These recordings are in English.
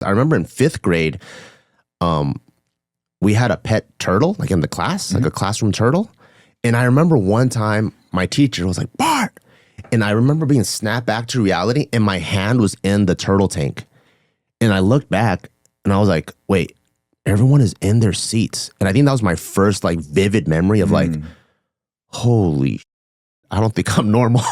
I remember in 5th grade, we had a pet turtle, like in the class, like a classroom turtle. And I remember one time my teacher was like, Bart. And I remember being snapped back to reality and my hand was in the turtle tank. And I looked back and I was like, wait, everyone is in their seats. And I think that was my first like vivid memory of like, holy, I don't think I'm normal.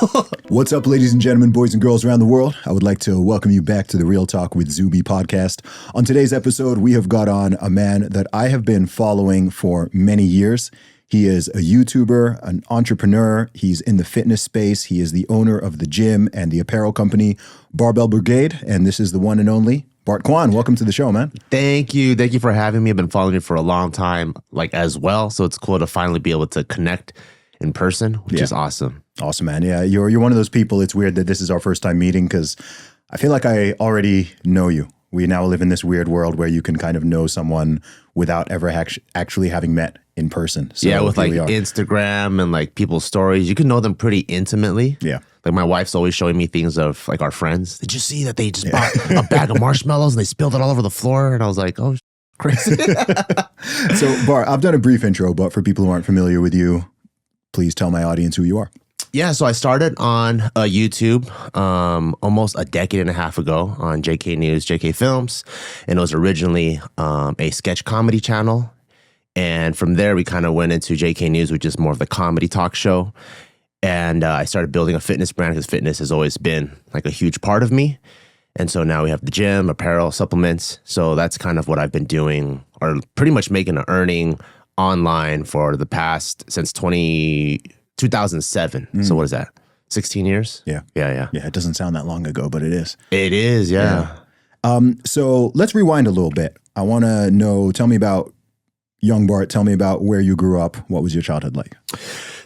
What's up, ladies and gentlemen, boys and girls around the world? I would like to welcome you back to the Real Talk with Zuby podcast. On today's episode, we have got on a man that I have been following for many years. He is a YouTuber, an entrepreneur. He's in the fitness space. He is the owner of the gym and the apparel company, Barbell Brigade. And this is the one and only Bart Kwan. Welcome to the show, man. Thank you. Thank you for having me. I've been following you for a long time, like as well. So it's cool to finally be able to connect in person, which is awesome. Awesome, man. Yeah, you're one of those people. It's weird that this is our first time meeting because I feel like I already know you. We now live in this weird world where you can kind of know someone without ever actually having met in person. So yeah, with like Instagram and like people's stories, you can know them pretty intimately. Yeah. Like my wife's always showing me things of like our friends. Did you see that they just bought a bag of marshmallows and they spilled it all over the floor? And I was like, oh, crazy. So Bart, I've done a brief intro, but for people who aren't familiar with you, please tell my audience who you are. Yeah, so I started on YouTube almost a decade and a half ago on JK News, JK Films, and it was originally a sketch comedy channel. And from there, we kind of went into JK News, which is more of the comedy talk show. And I started building a fitness brand because fitness has always been like a huge part of me. And so now we have the gym, apparel, supplements. So that's kind of what I've been doing, or pretty much making an earning online for the past, since 2007. So what is that? 16 years? Yeah. Yeah. Yeah, it doesn't sound that long ago, but it is. It is, yeah. So let's rewind a little bit. I want to know, tell me about young Bart. Tell me about where you grew up. What was your childhood like?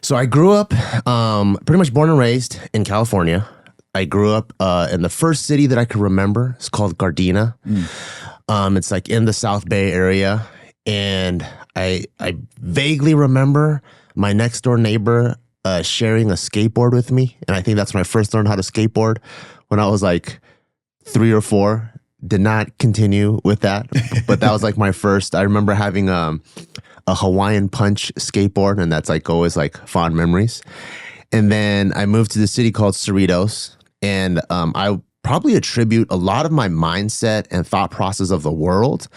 So I grew up pretty much born and raised in California. I grew up in the first city that I could remember. It's called Gardena. It's like in the South Bay area. And I vaguely remember my next door neighbor sharing a skateboard with me. And I think that's when I first learned how to skateboard when I was like 3 or 4. Did not continue with that, but that was like my first. I remember having a Hawaiian Punch skateboard, and that's like always like fond memories. And then I moved to the city called Cerritos, and I probably attribute a lot of my mindset and thought process of the world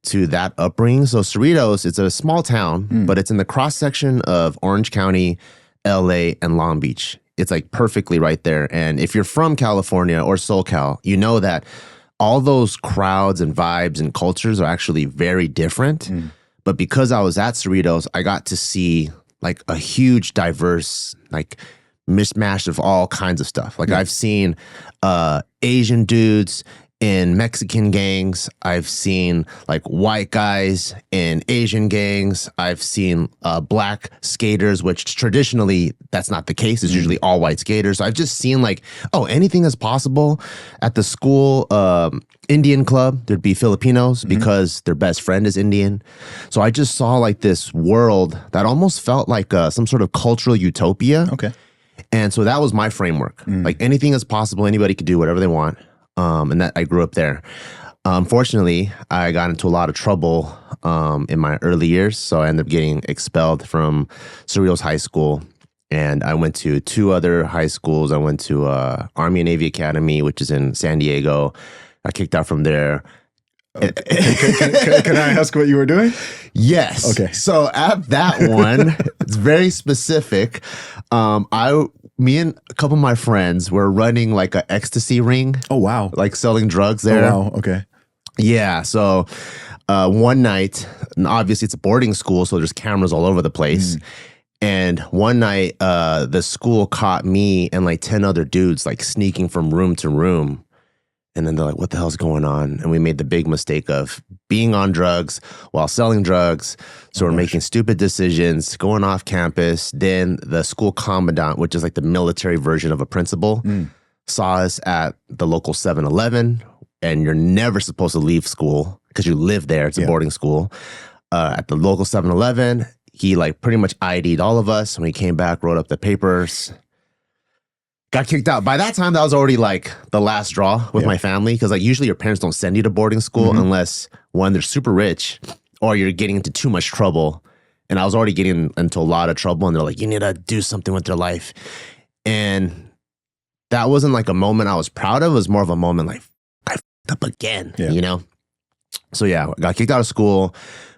to that upbringing. So Cerritos, it's a small town, but it's in the cross section of Orange County, LA, and Long Beach. It's like perfectly right there. And if you're from California or SoCal, you know that all those crowds and vibes and cultures are actually very different. But because I was at Cerritos, I got to see like a huge diverse, like mishmash of all kinds of stuff. Like I've seen Asian dudes in Mexican gangs. I've seen like white guys in Asian gangs. I've seen black skaters, which traditionally that's not the case. It's usually all white skaters. So I've just seen like, oh, anything is possible. At the school Indian club, there'd be Filipinos because their best friend is Indian. So I just saw like this world that almost felt like some sort of cultural utopia. Okay. And so that was my framework. Like anything is possible. Anybody could do whatever they want. And that I grew up there. Unfortunately, I got into a lot of trouble in my early years. So I ended up getting expelled from Cerritos High School. And I went to 2 other high schools. I went to Army and Navy Academy, which is in San Diego. I kicked out from there. Can I ask what you were doing? Yes. Okay. So at that one, it's very specific. Me and a couple of my friends were running like an ecstasy ring. Oh, wow. Like selling drugs there. Oh, wow. Okay. Yeah. So one night, and obviously it's a boarding school, so there's cameras all over the place. And one night, the school caught me and like 10 other dudes like sneaking from room to room. And then they're like, what the hell's going on? And we made the big mistake of being on drugs while selling drugs. So we're making stupid decisions, going off campus. Then the school commandant, which is like the military version of a principal, saw us at the local 7-Eleven. And you're never supposed to leave school because you live there. It's a boarding school. At the local 7-Eleven, he like pretty much ID'd all of us. When he came back, wrote up the papers. got kicked out. By that time, that was already like the last straw with my family. Because like usually your parents don't send you to boarding school unless one, they're super rich or you're getting into too much trouble. And I was already getting into a lot of trouble and they're like, you need to do something with your life. And that wasn't like a moment I was proud of. It was more of a moment like, I f***ed up again, you know? So yeah, I got kicked out of school,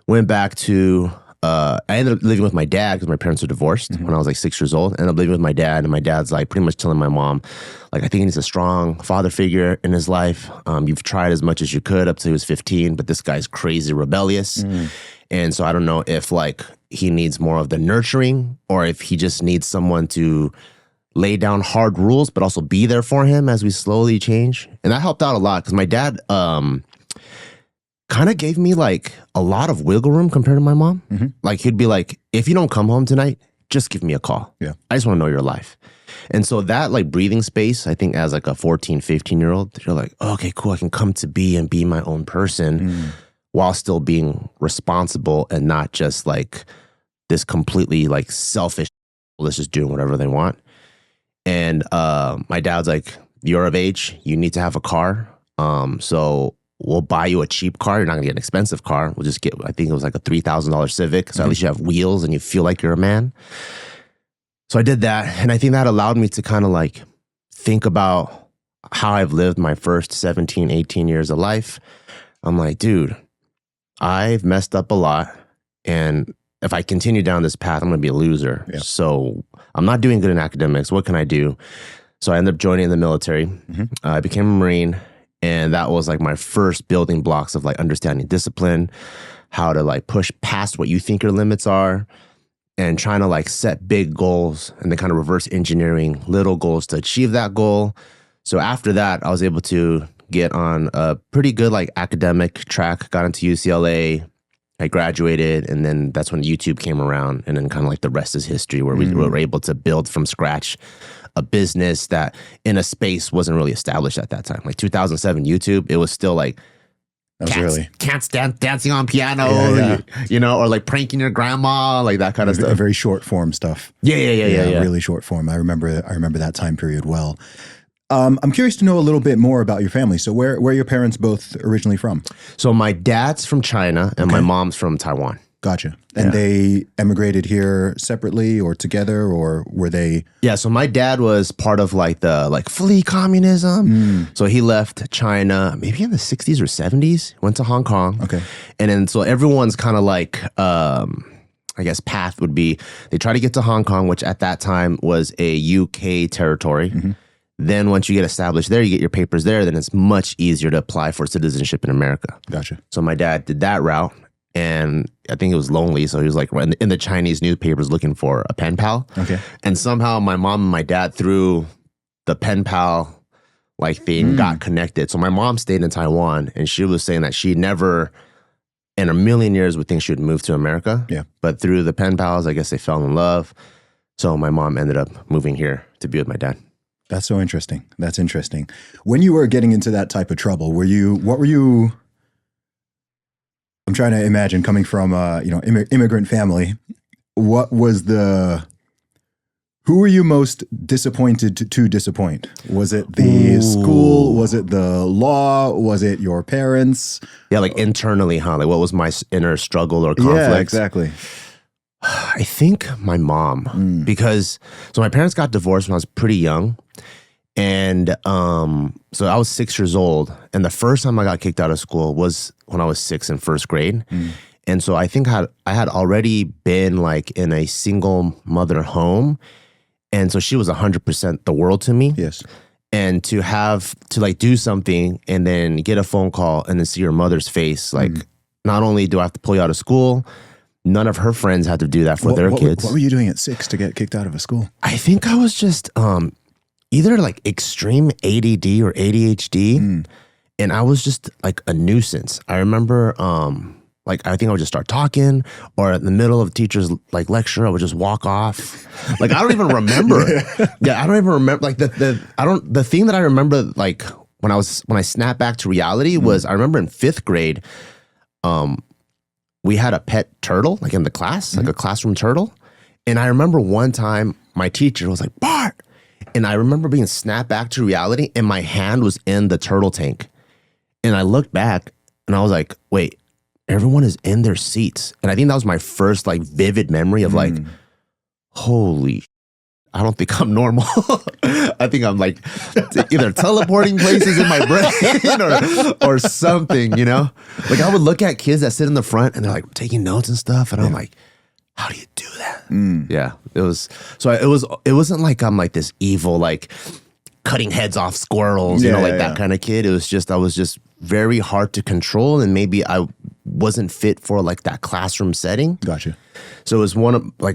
went back to, I ended up living with my dad because my parents were divorced when I was like 6 years old. Ended up living with my dad, and my dad's like pretty much telling my mom, like, I think he needs a strong father figure in his life. You've tried as much as you could up till he was 15, but this guy's crazy rebellious. And so I don't know if like he needs more of the nurturing or if he just needs someone to lay down hard rules, but also be there for him as we slowly change. And that helped out a lot because my dad, kind of gave me like a lot of wiggle room compared to my mom. Like he'd be like, if you don't come home tonight, just give me a call. I just want to know your life. And so that like breathing space, I think as like a 14, 15-year-old, you're like, oh, okay, cool. I can come to be and be my own person while still being responsible and not just like this completely like selfish, let's just do whatever they want. And my dad's like, you're of age, you need to have a car. So we'll buy you a cheap car. You're not gonna get an expensive car. We'll just get, I think it was like a $3,000 Civic. So at least you have wheels and you feel like you're a man. So I did that. And I think that allowed me to kind of like think about how I've lived my first 17, 18 years of life. I'm like, dude, I've messed up a lot. And if I continue down this path, I'm gonna be a loser. So I'm not doing good in academics. What can I do? So I ended up joining the military. I became a Marine. And that was like my first building blocks of like understanding discipline, how to like push past what you think your limits are and trying to like set big goals and then kind of reverse engineering little goals to achieve that goal. So after that, I was able to get on a pretty good like academic track, got into UCLA, I graduated, and then that's when YouTube came around, and then kind of like the rest is history where we were able to build from scratch a business that in a space wasn't really established at that time. Like 2007 YouTube, it was still like cats dancing on piano, you know, or like pranking your grandma, like that kind of stuff. Very short form stuff. Yeah. Really short form. I remember that time period well. I'm curious to know a little bit more about your family. So where are your parents both originally from? So my dad's from China and my mom's from Taiwan. Gotcha. And they emigrated here separately or together, or were they? Yeah, so my dad was part of like the like flee communism. So he left China maybe in the 60s or 70s, went to Hong Kong. Okay. And then so everyone's kind of like, I guess path would be they try to get to Hong Kong, which at that time was a UK territory. Then once you get established there, you get your papers there, then it's much easier to apply for citizenship in America. Gotcha. So my dad did that route. And I think it was lonely, so he was like in the Chinese newspapers looking for a pen pal. Okay. And somehow my mom and my dad, through the pen pal like thing, got connected. So my mom stayed in Taiwan, and she was saying that she never in a million years would think she would move to America. Yeah. But through the pen pals, I guess they fell in love. So my mom ended up moving here to be with my dad. That's so interesting. That's interesting. When you were getting into that type of trouble, what were you? I'm trying to imagine coming from a immigrant family. What was who were you most disappointed to disappoint? Was it the school? Was it the law? Was it your parents? Yeah, like internally, huh? Like what was my inner struggle or conflict? Yeah, exactly. I think my mom, because so my parents got divorced when I was pretty young. And so I was 6 years old, and the first time I got kicked out of school was when I was 6 in first grade. And so I think I had already been like in a single mother home, and so she was 100% the world to me. Yes. And to have to like do something and then get a phone call and then see your mother's face, like not only do I have to pull you out of school, none of her friends had to do that for their kids. What were you doing at 6 to get kicked out of a school? I think I was just either like extreme ADD or ADHD, and I was just like a nuisance. I remember like I think I would just start talking, or in the middle of the teacher's like lecture, I would just walk off. Like I don't even remember. I don't even remember like the thing that I remember like when I snapped back to reality was I remember in 5th grade, we had a pet turtle like in the class, like a classroom turtle. And I remember one time my teacher was like, Bart, And I remember being snapped back to reality, and my hand was in the turtle tank. And I looked back, and I was like, wait, everyone is in their seats. And I think that was my first like vivid memory of like, holy, I don't think I'm normal. I think I'm like either teleporting places in my brain or something, you know? Like I would look at kids that sit in the front and they're like taking notes and stuff. And I'm like, how do you do that? Yeah, it wasn't like I'm like this evil, like cutting heads off squirrels, you know, like that kind of kid. It was just, I was just very hard to control. And maybe I wasn't fit for like that classroom setting. Gotcha. So it was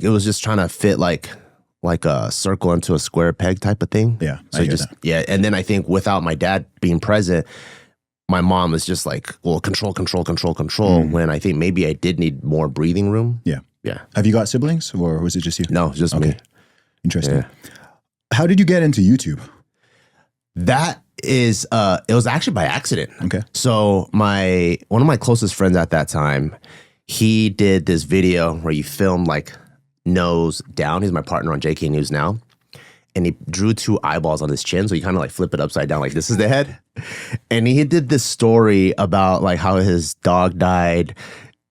it was just trying to fit like a circle into a square peg type of thing. Yeah. So and then I think without my dad being present, my mom was just like, well, control. When I think maybe I did need more breathing room. Yeah. Yeah. Have you got siblings or was it just you? No, just me. Interesting. Yeah. How did you get into YouTube? That is, it was actually by accident. Okay. So one of my closest friends at that time, he did this video where you filmed like nose down. He's my partner on JK News Now. And he drew 2 eyeballs on his chin. So you kind of like flip it upside down, like this is the head. And he did this story about like how his dog died.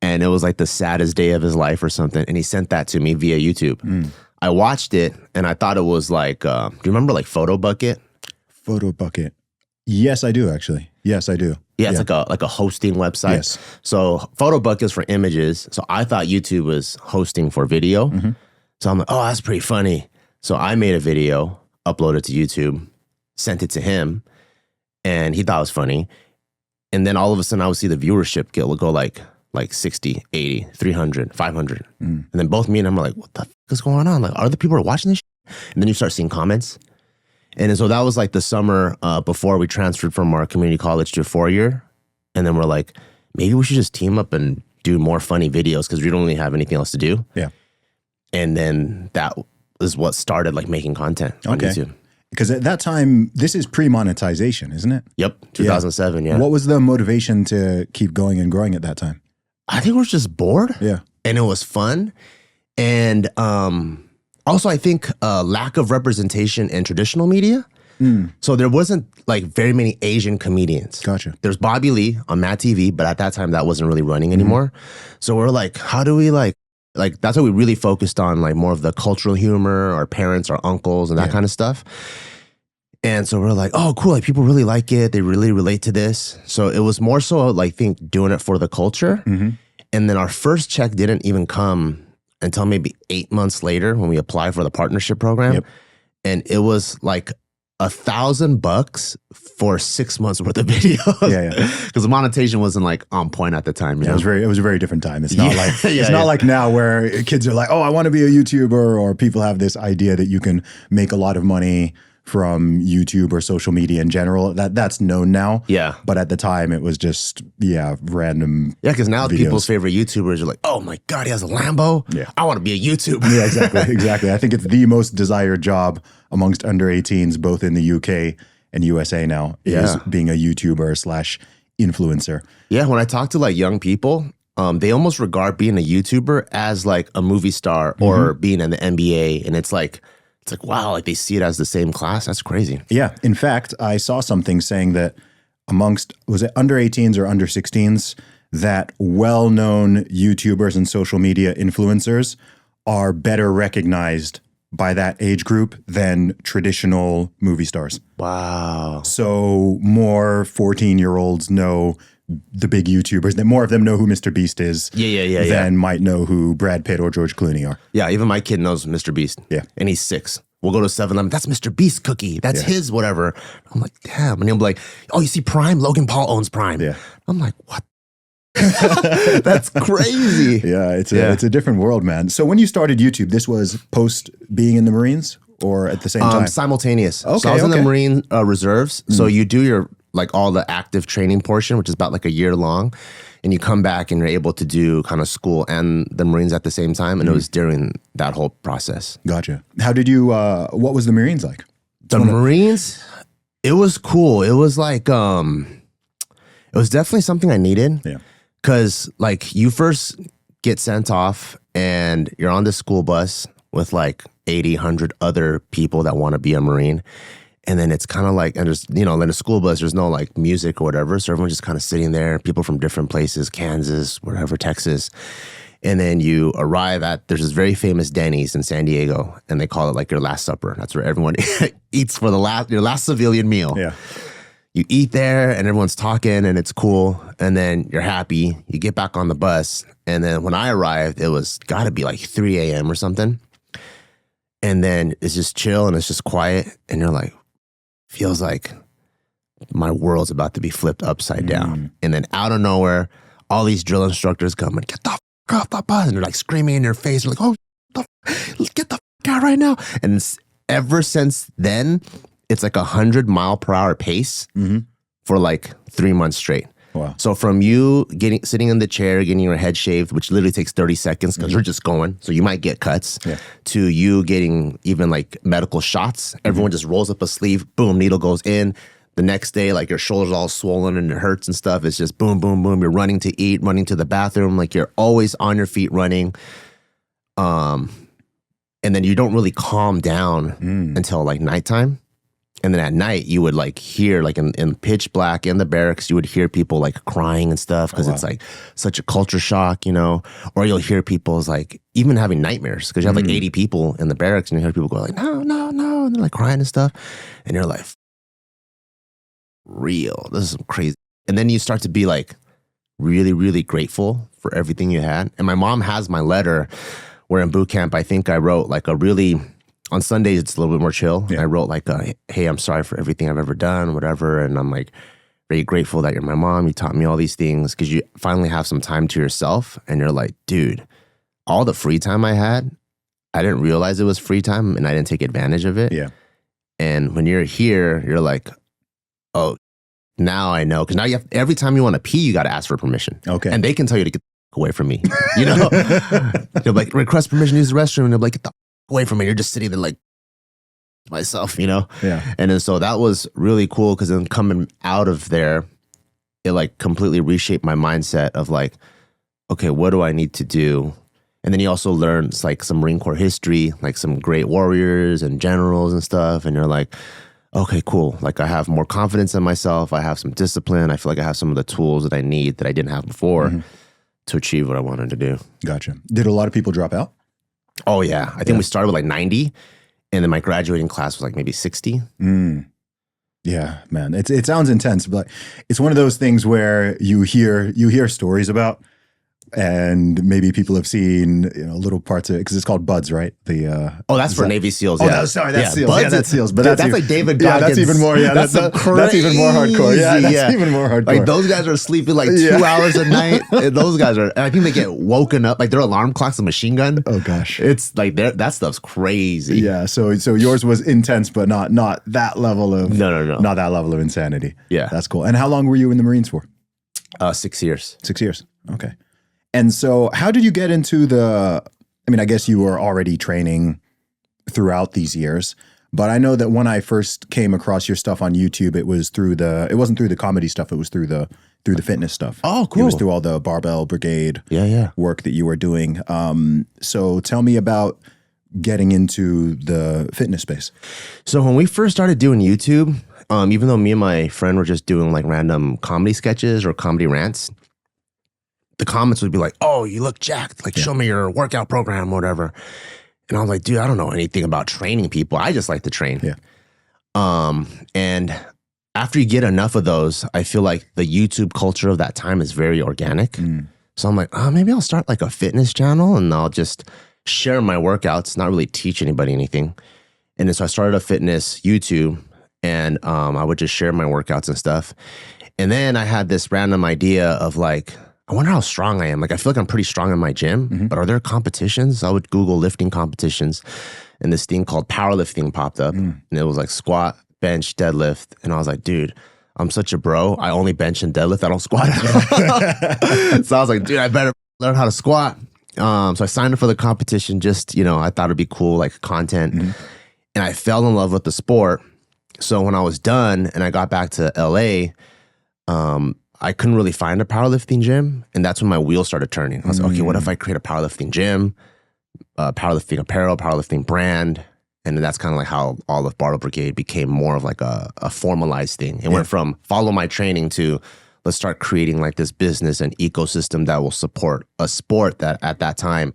And it was like the saddest day of his life or something. And he sent that to me via YouTube. I watched it and I thought it was like, do you remember like Photo Bucket? Photo Bucket. Yes, I do actually. Yes, I do. Yeah, it's like a hosting website. Yes. So Photo Bucket is for images. So I thought YouTube was hosting for video. So I'm like, oh, that's pretty funny. So I made a video, uploaded to YouTube, sent it to him, and he thought it was funny. And then all of a sudden I would see the viewership go like 60, 80, 300, 500. And then both me and him were like, what the fuck is going on? Like, are the people watching this shit? And then you start seeing comments. And so that was like the summer before we transferred from our community college to a 4-year. And then we're like, maybe we should just team up and do more funny videos because we don't really have anything else to do. Yeah. And then that is what started like making content on YouTube. Because at that time, this is pre-monetization, isn't it? Yep, 2007, yeah. What was the motivation to keep going and growing at that time? I think we were just bored. Yeah. And it was fun. And also, I think lack of representation in traditional media. So there wasn't like very many Asian comedians. Gotcha. There's Bobby Lee on Matt TV, but at that time that wasn't really running anymore. So we're like, how do we like that's what we really focused on, like more of the cultural humor, our parents, our uncles, and that kind of stuff. And so we're like, oh, cool. Like people really like it. They really relate to this. So it was more so like, I think doing it for the culture. And then our first check didn't even come until maybe 8 months later when we applied for the partnership program. And it was like $1,000 for 6 months worth of videos. Because the monetization wasn't like on point at the time. You know? It was a very different time. It's not like it's not like now where kids are like, oh, I want to be a YouTuber, or people have this idea that you can make a lot of money from YouTube or social media in general. That's known now. Yeah. But at the time it was just, random. Yeah, because now videos. People's favorite YouTubers are like, oh my God, he has a Lambo. Yeah. I want to be a YouTuber. Yeah, exactly. I think it's the most desired job amongst under 18s, both in the UK and USA now, is being a YouTuber / influencer. Yeah, when I talk to like young people, they almost regard being a YouTuber as like a movie star or being in the NBA. And it's like, wow, like they see it as the same class. That's crazy. Yeah. In fact, I saw something saying that amongst, was it under 18s or under 16s, that well-known YouTubers and social media influencers are better recognized by that age group than traditional movie stars. Wow. So more 14-year-olds know the big YouTubers, that more of them know who Mr. Beast is than might know who Brad Pitt or George Clooney are. Yeah, even my kid knows Mr. Beast. Yeah. And he's 6. We'll go to 7-Eleven. That's Mr. Beast cookie. That's his whatever. I'm like, damn. And he'll be like, oh, you see Prime? Logan Paul owns Prime. Yeah. I'm like, what? That's crazy. Yeah, it's a different world, man. So when you started YouTube, this was post being in the Marines or at the same time? Simultaneous. Okay, so I was in the Marine reserves. So you do your like all the active training portion, which is about like a year long. And you come back and you're able to do kind of school and the Marines at the same time. And it was during that whole process. Gotcha. How did you, what was the Marines like? The Marines, it was cool. It was like, it was definitely something I needed. Yeah. Cause like you first get sent off and you're on the school bus with like 80, 100 other people that want to be a Marine. And then it's kind of like, and there's, in a school bus, there's no like music or whatever. So everyone's just kind of sitting there, people from different places, Kansas, whatever, Texas. And then you arrive at, there's this very famous Denny's in San Diego, and they call it like your last supper. That's where everyone eats for your last civilian meal. Yeah. You eat there and everyone's talking and it's cool. And then you're happy. You get back on the bus. And then when I arrived, it was gotta be like 3 a.m. or something. And then it's just chill and it's just quiet. And you're like, feels like my world's about to be flipped upside down. And then out of nowhere, all these drill instructors come and get the f*** off the bus. And they're like screaming in your face. They're like, oh, get the f*** out right now. And ever since then, it's like 100-mile-per-hour pace for like 3 months straight. Wow. So from you sitting in the chair, getting your head shaved, which literally takes 30 seconds because you're just going, so you might get cuts, to you getting even like medical shots. Everyone just rolls up a sleeve, boom, needle goes in. The next day, like your shoulder's all swollen and it hurts and stuff. It's just boom, boom, boom. You're running to eat, running to the bathroom. Like you're always on your feet running. And then you don't really calm down until like nighttime. And then at night, you would like hear like in pitch black in the barracks, you would hear people like crying and stuff because it's like such a culture shock, or you'll hear people's like even having nightmares because you have like 80 people in the barracks and you hear people go like, no, no, no. And they're like crying and stuff. And you're like, real, this is crazy. And then you start to be like really, really grateful for everything you had. And my mom has my letter where in boot camp, I think I wrote like on Sundays, it's a little bit more chill. Yeah. I wrote like, hey, I'm sorry for everything I've ever done, whatever. And I'm like, very grateful that you're my mom. You taught me all these things because you finally have some time to yourself. And you're like, dude, all the free time I had, I didn't realize it was free time and I didn't take advantage of it. Yeah. And when you're here, you're like, oh, now I know. Because now every time you want to pee, you got to ask for permission. Okay. And they can tell you to get the away from me. They'll be like, request permission to use the restroom. And they'll be like, get the away from me. You're just sitting there like myself, Yeah. And then so that was really cool because then coming out of there, it like completely reshaped my mindset of like, okay, what do I need to do? And then you also learn like some Marine Corps history, like some great warriors and generals and stuff. And you're like, okay, cool. Like I have more confidence in myself. I have some discipline. I feel like I have some of the tools that I need that I didn't have before to achieve what I wanted to do. Gotcha. Did a lot of people drop out? Oh, yeah. I think we started with like 90, and then my graduating class was like maybe 60. Yeah, man. It sounds intense, but it's one of those things where you hear stories about, and maybe people have seen little parts of it because it's called Buds, right? That's for Navy SEAls. Oh, that's SEAls. Buds, yeah, that's SEAls. But that's like David Goggins. Yeah, that's even more. Yeah, that's even more hardcore. Yeah, that's even more hardcore. Like those guys are sleeping like 2 hours a night. Those guys are. I think they get woken up. Like their alarm clock's a machine gun. Oh gosh, it's like that stuff's crazy. Yeah. So yours was intense, but not that level of no, not that level of insanity. Yeah, that's cool. And how long were you in the Marines for? 6 years. 6 years. Okay. And so how did you get into I guess you were already training throughout these years, but I know that when I first came across your stuff on YouTube, it wasn't through the comedy stuff. It was through the fitness stuff. Oh, cool. It was through all the Barbell Brigade work that you were doing. So tell me about getting into the fitness space. So when we first started doing YouTube, even though me and my friend were just doing like random comedy sketches or comedy rants, the comments would be like, oh, you look jacked. Like, show me your workout program or whatever. And I was like, dude, I don't know anything about training people. I just like to train. Yeah. And after you get enough of those, I feel like the YouTube culture of that time is very organic. So I'm like, maybe I'll start like a fitness channel and I'll just share my workouts, not really teach anybody anything. And then so I started a fitness YouTube and I would just share my workouts and stuff. And then I had this random idea of like, I wonder how strong I am. Like, I feel like I'm pretty strong in my gym, but are there competitions? I would Google lifting competitions, and this thing called powerlifting popped up, and it was like squat, bench, deadlift. And I was like, dude, I'm such a bro. I only bench and deadlift. I don't squat. So I was like, dude, I better learn how to squat. So I signed up for the competition. Just, I thought it'd be cool, like content. And I fell in love with the sport. So when I was done and I got back to LA, I couldn't really find a powerlifting gym. And that's when my wheels started turning. I was like, okay, what if I create a powerlifting gym? powerlifting apparel, powerlifting brand. And that's kind of like how all of Barbell Brigade became more of like a formalized thing. It went from follow my training to let's start creating like this business and ecosystem that will support a sport that at that time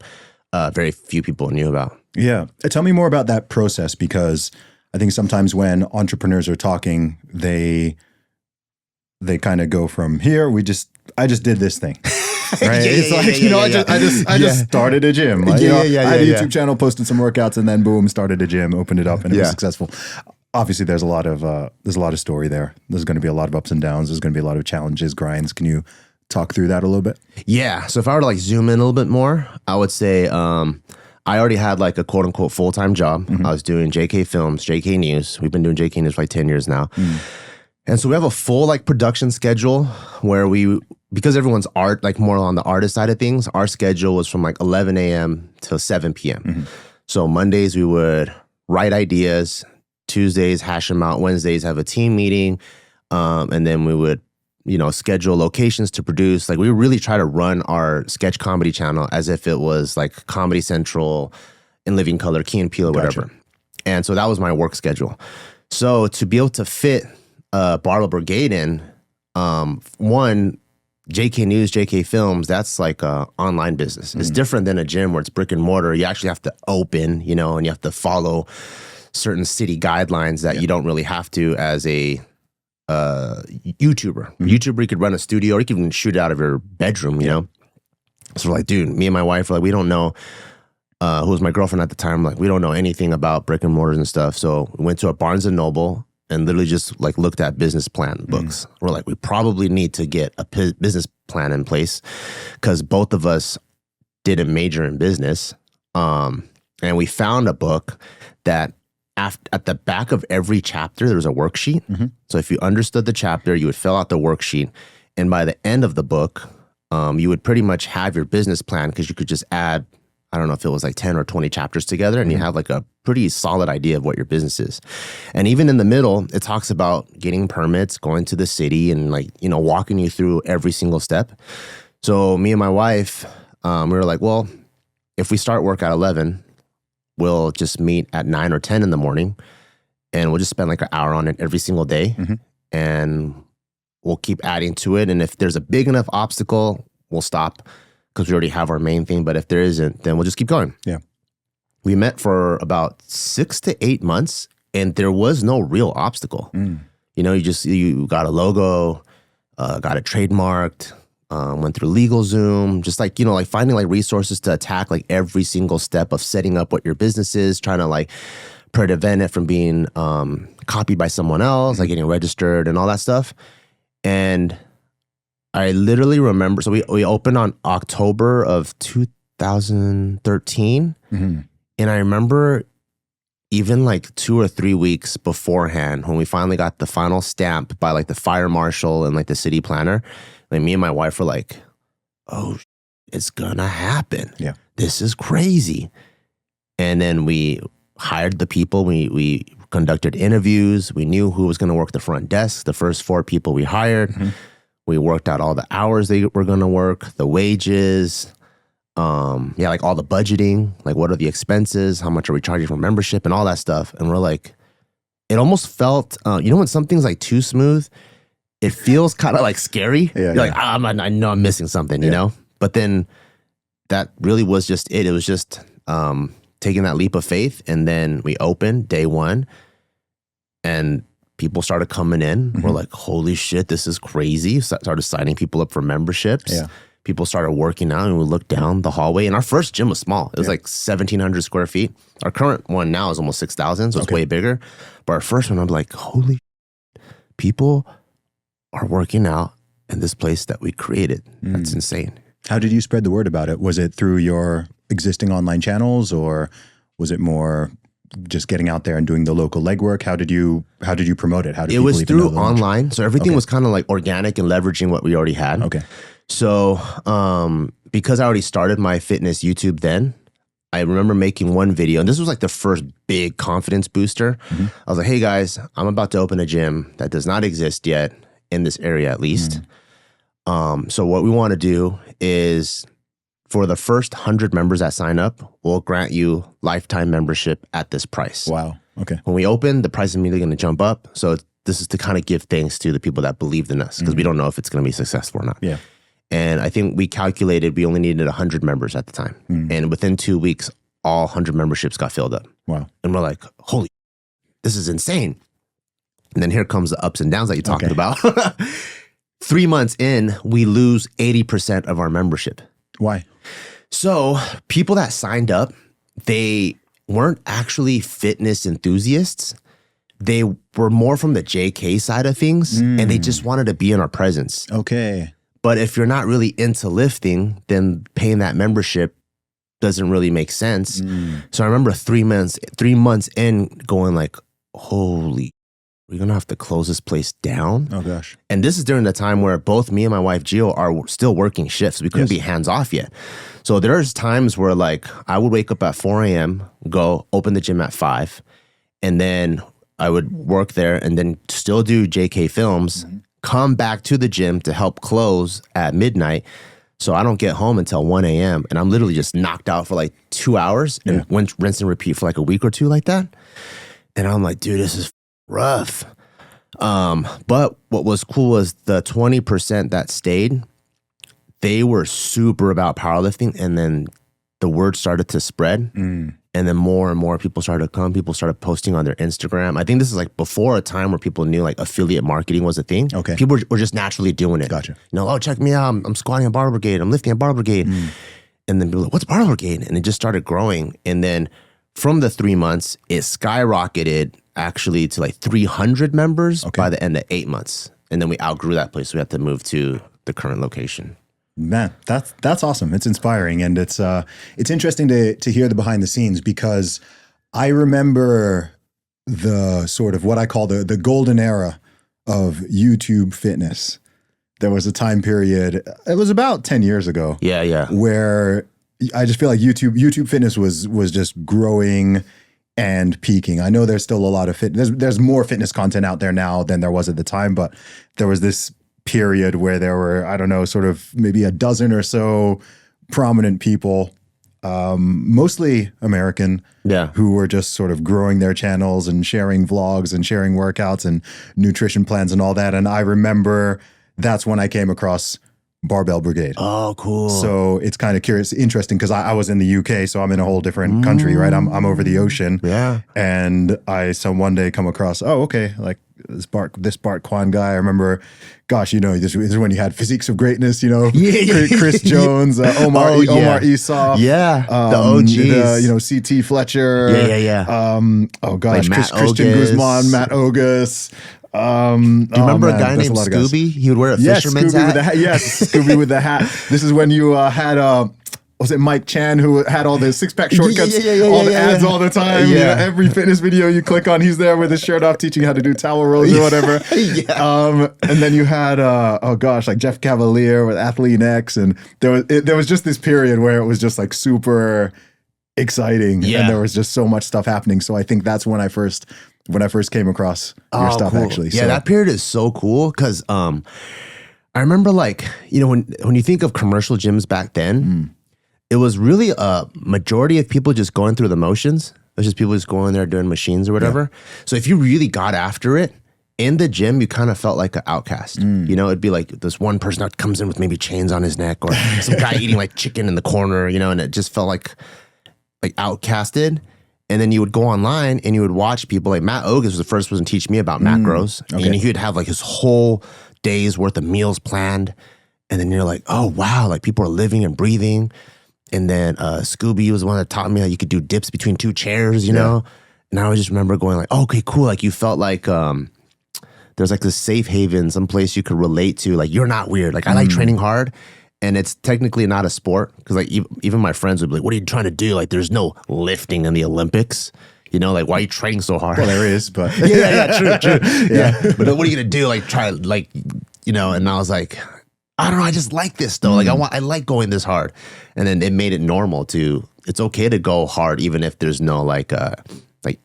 very few people knew about. Yeah. Tell me more about that process, because I think sometimes when entrepreneurs are talking, they kind of go from here, I just did this thing. Right? It's like, I just started a gym. I had a YouTube channel, posted some workouts, and then boom, started a gym, opened it up, and it was successful. Obviously, there's a lot of story there. There's going to be a lot of ups and downs. There's going to be a lot of challenges, grinds. Can you talk through that a little bit? Yeah. So if I were to like zoom in a little bit more, I would say I already had like a quote unquote full-time job. I was doing JK Films, JK News. We've been doing JK News for like 10 years now. And so we have a full like production schedule where because everyone's art, like more on the artist side of things, our schedule was from like 11 a.m. till 7 p.m. So Mondays we would write ideas, Tuesdays hash them out, Wednesdays have a team meeting, and then we would, schedule locations to produce. Like we really try to run our sketch comedy channel as if it was like Comedy Central, In Living Color, Key and Peele, or whatever. And so that was my work schedule. So to be able to fit Barbell Brigade in, one, JK News, JK Films, that's like a online business. It's different than a gym where it's brick and mortar. You actually have to open, and you have to follow certain city guidelines that you don't really have to as a YouTuber. YouTuber, you could run a studio, or you could even shoot it out of your bedroom, you know? So we're like, dude, me and my wife are like, we don't know, who was my girlfriend at the time, like, we don't know anything about brick and mortars and stuff. So we went to a Barnes & Noble and literally just like looked at business plan books. We're like, we probably need to get a business plan in place because both of us didn't major in business. And we found a book that at the back of every chapter, there was a worksheet. So if you understood the chapter, you would fill out the worksheet. And by the end of the book, you would pretty much have your business plan because you could just add, I don't know if it was like 10 or 20 chapters together, and you have like a pretty solid idea of what your business is. And even in the middle, it talks about getting permits, going to the city, and like, walking you through every single step. So me and my wife, we were like, well, if we start work at 11, we'll just meet at 9 or 10 in the morning, and we'll just spend like an hour on it every single day. And we'll keep adding to it. And if there's a big enough obstacle, we'll stop, because we already have our main thing. But if there isn't, then we'll just keep going. Yeah. We met for about 6 to 8 months, and there was no real obstacle. You got a logo, got it trademarked, went through LegalZoom, just like, like finding like resources to attack like every single step of setting up what your business is, trying to like prevent it from being copied by someone else, like getting registered and all that stuff. And I literally remember, so we opened on October of 2013. And I remember even like 2 or 3 weeks beforehand, when we finally got the final stamp by like the fire marshal and like the city planner, like me and my wife were like, oh, it's gonna happen. Yeah. This is crazy. And then we hired the people. We conducted interviews. We knew who was gonna work the front desk. The first 4 people we hired. We worked out all the hours they were gonna work, the wages, like all the budgeting, like what are the expenses, how much are we charging for membership and all that stuff. And we're like, it almost felt, when something's like too smooth, it feels kind of like scary. You're like, I know I'm missing something, you know? But then that really was just it. It was just taking that leap of faith. And then we opened day 1, and people started coming in. We're like, holy shit, this is crazy. Started signing people up for memberships. People started working out, and we looked down the hallway. And our first gym was small. It was like 1,700 square feet. Our current one now is almost 6,000, so it's way bigger. But our first one, I'm like, holy shit, people are working out in this place that we created. That's insane. How did you spread the word about it? Was it through your existing online channels, or was it more just getting out there and doing the local legwork? How did you promote it? How did it was through online, so everything was kind of like organic and leveraging what we already had. So because I already started my fitness YouTube then, I remember making one video, and this was like the first big confidence booster. I was like, hey guys, I'm about to open a gym that does not exist yet in this area, at least. So what we want to do is for the first 100 members that sign up, we'll grant you lifetime membership at this price. Wow. Okay. When we open, the price is immediately going to jump up. So this is to kind of give thanks to the people that believed in us because we don't know if it's going to be successful or not. Yeah. And I think we calculated we only needed 100 members at the time. And within 2 weeks, all 100 memberships got filled up. Wow. And we're like, holy, this is insane. And then here comes the ups and downs that you talked about. 3 months in, we lose 80% of our membership. Why? So people that signed up, they weren't actually fitness enthusiasts. They were more from the JK side of things, and they just wanted to be in our presence. Okay. But if you're not really into lifting, then paying that membership doesn't really make sense. So I remember 3 months in going like, holy, we're going to have to close this place down. Oh, gosh. And this is during the time where both me and my wife, Gio, are still working shifts. We couldn't be hands off yet. So there's times where like I would wake up at 4 a.m., go open the gym at 5, and then I would work there and then still do JK films, come back to the gym to help close at midnight. So I don't get home until 1 a.m. and I'm literally just knocked out for like 2 hours and went rinse and repeat for like a week or two like that. And I'm like, dude, this is rough. But what was cool was the 20% that stayed, they were super about powerlifting. And then the word started to spread. And then more and more people started to come. People started posting on their Instagram. I think this is like before a time where people knew like affiliate marketing was a thing. Okay. People were just naturally doing it. Gotcha. You know, oh, check me out. I'm squatting at Barbell Brigade. I'm lifting at Barbell Brigade. And then people were like, what's Barbell Brigade? And it just started growing. And then from the 3 months, it skyrocketed actually to like 300 members by the end of 8 months. And then we outgrew that place. So we had to move to the current location. Man, that's awesome. It's inspiring, and it's interesting to hear the behind the scenes because I remember the sort of what I call the golden era of YouTube fitness. There was a time period, it was about 10 years ago. Yeah. Where I just feel like YouTube fitness was just growing and peaking. I know there's still a lot of there's more fitness content out there now than there was at the time, but there was this period where there were, I don't know, sort of maybe a dozen or so prominent people, mostly American, who were just sort of growing their channels and sharing vlogs and sharing workouts and nutrition plans and all that. And I remember that's when I came across Barbell Brigade. Oh, cool. So it's kind of interesting because I was in the UK, so I'm in a whole different country, right? I'm over the ocean. Yeah. And I one day come across, like this Bart Kwan guy. I remember, gosh, this is when you had Physiques of Greatness, Chris Jones, Omar Esau. Yeah. The OGs. CT Fletcher. Yeah. Oh gosh, like Christian Guzman, Matt Ogus. Do you remember a guy named Scooby? He would wear a fisherman's hat. Scooby with the hat. This is when you had was it Mike Chan who had all the six-pack shortcuts, all the ads all the time. Yeah. Every fitness video you click on, he's there with his shirt off teaching you how to do towel rolls or whatever. And then you had like Jeff Cavalier with Athlete X, and there was just this period where it was just like super exciting, and there was just so much stuff happening. So I think that's when I first came across your stuff, cool. actually. Yeah, that period is so cool because I remember when you think of commercial gyms back then, it was really a majority of people just going through the motions. It was just people just going there doing machines or whatever. Yeah. So if you really got after it in the gym, you kind of felt like an outcast. It'd be like this one person that comes in with maybe chains on his neck or some guy eating like chicken in the corner, and it just felt like outcasted. And then you would go online and you would watch people like Matt Ogus was the first person to teach me about macros. And he would have like his whole day's worth of meals planned. And then you're like, oh, wow, like people are living and breathing. And then Scooby was the one that taught me how you could do dips between two chairs, you know? And I just remember going like, oh, okay, cool. Like you felt like there's like this safe haven, some place you could relate to. Like you're not weird. Like I like training hard. And it's technically not a sport because like even my friends would be like, what are you trying to do? Like there's no lifting in the Olympics. Like why are you training so hard? Well, there is, but true. Yeah. But what are you gonna do? Like try and I was like, I don't know, I just like this though. Like I like going this hard. And then it made it normal it's okay to go hard even if there's no like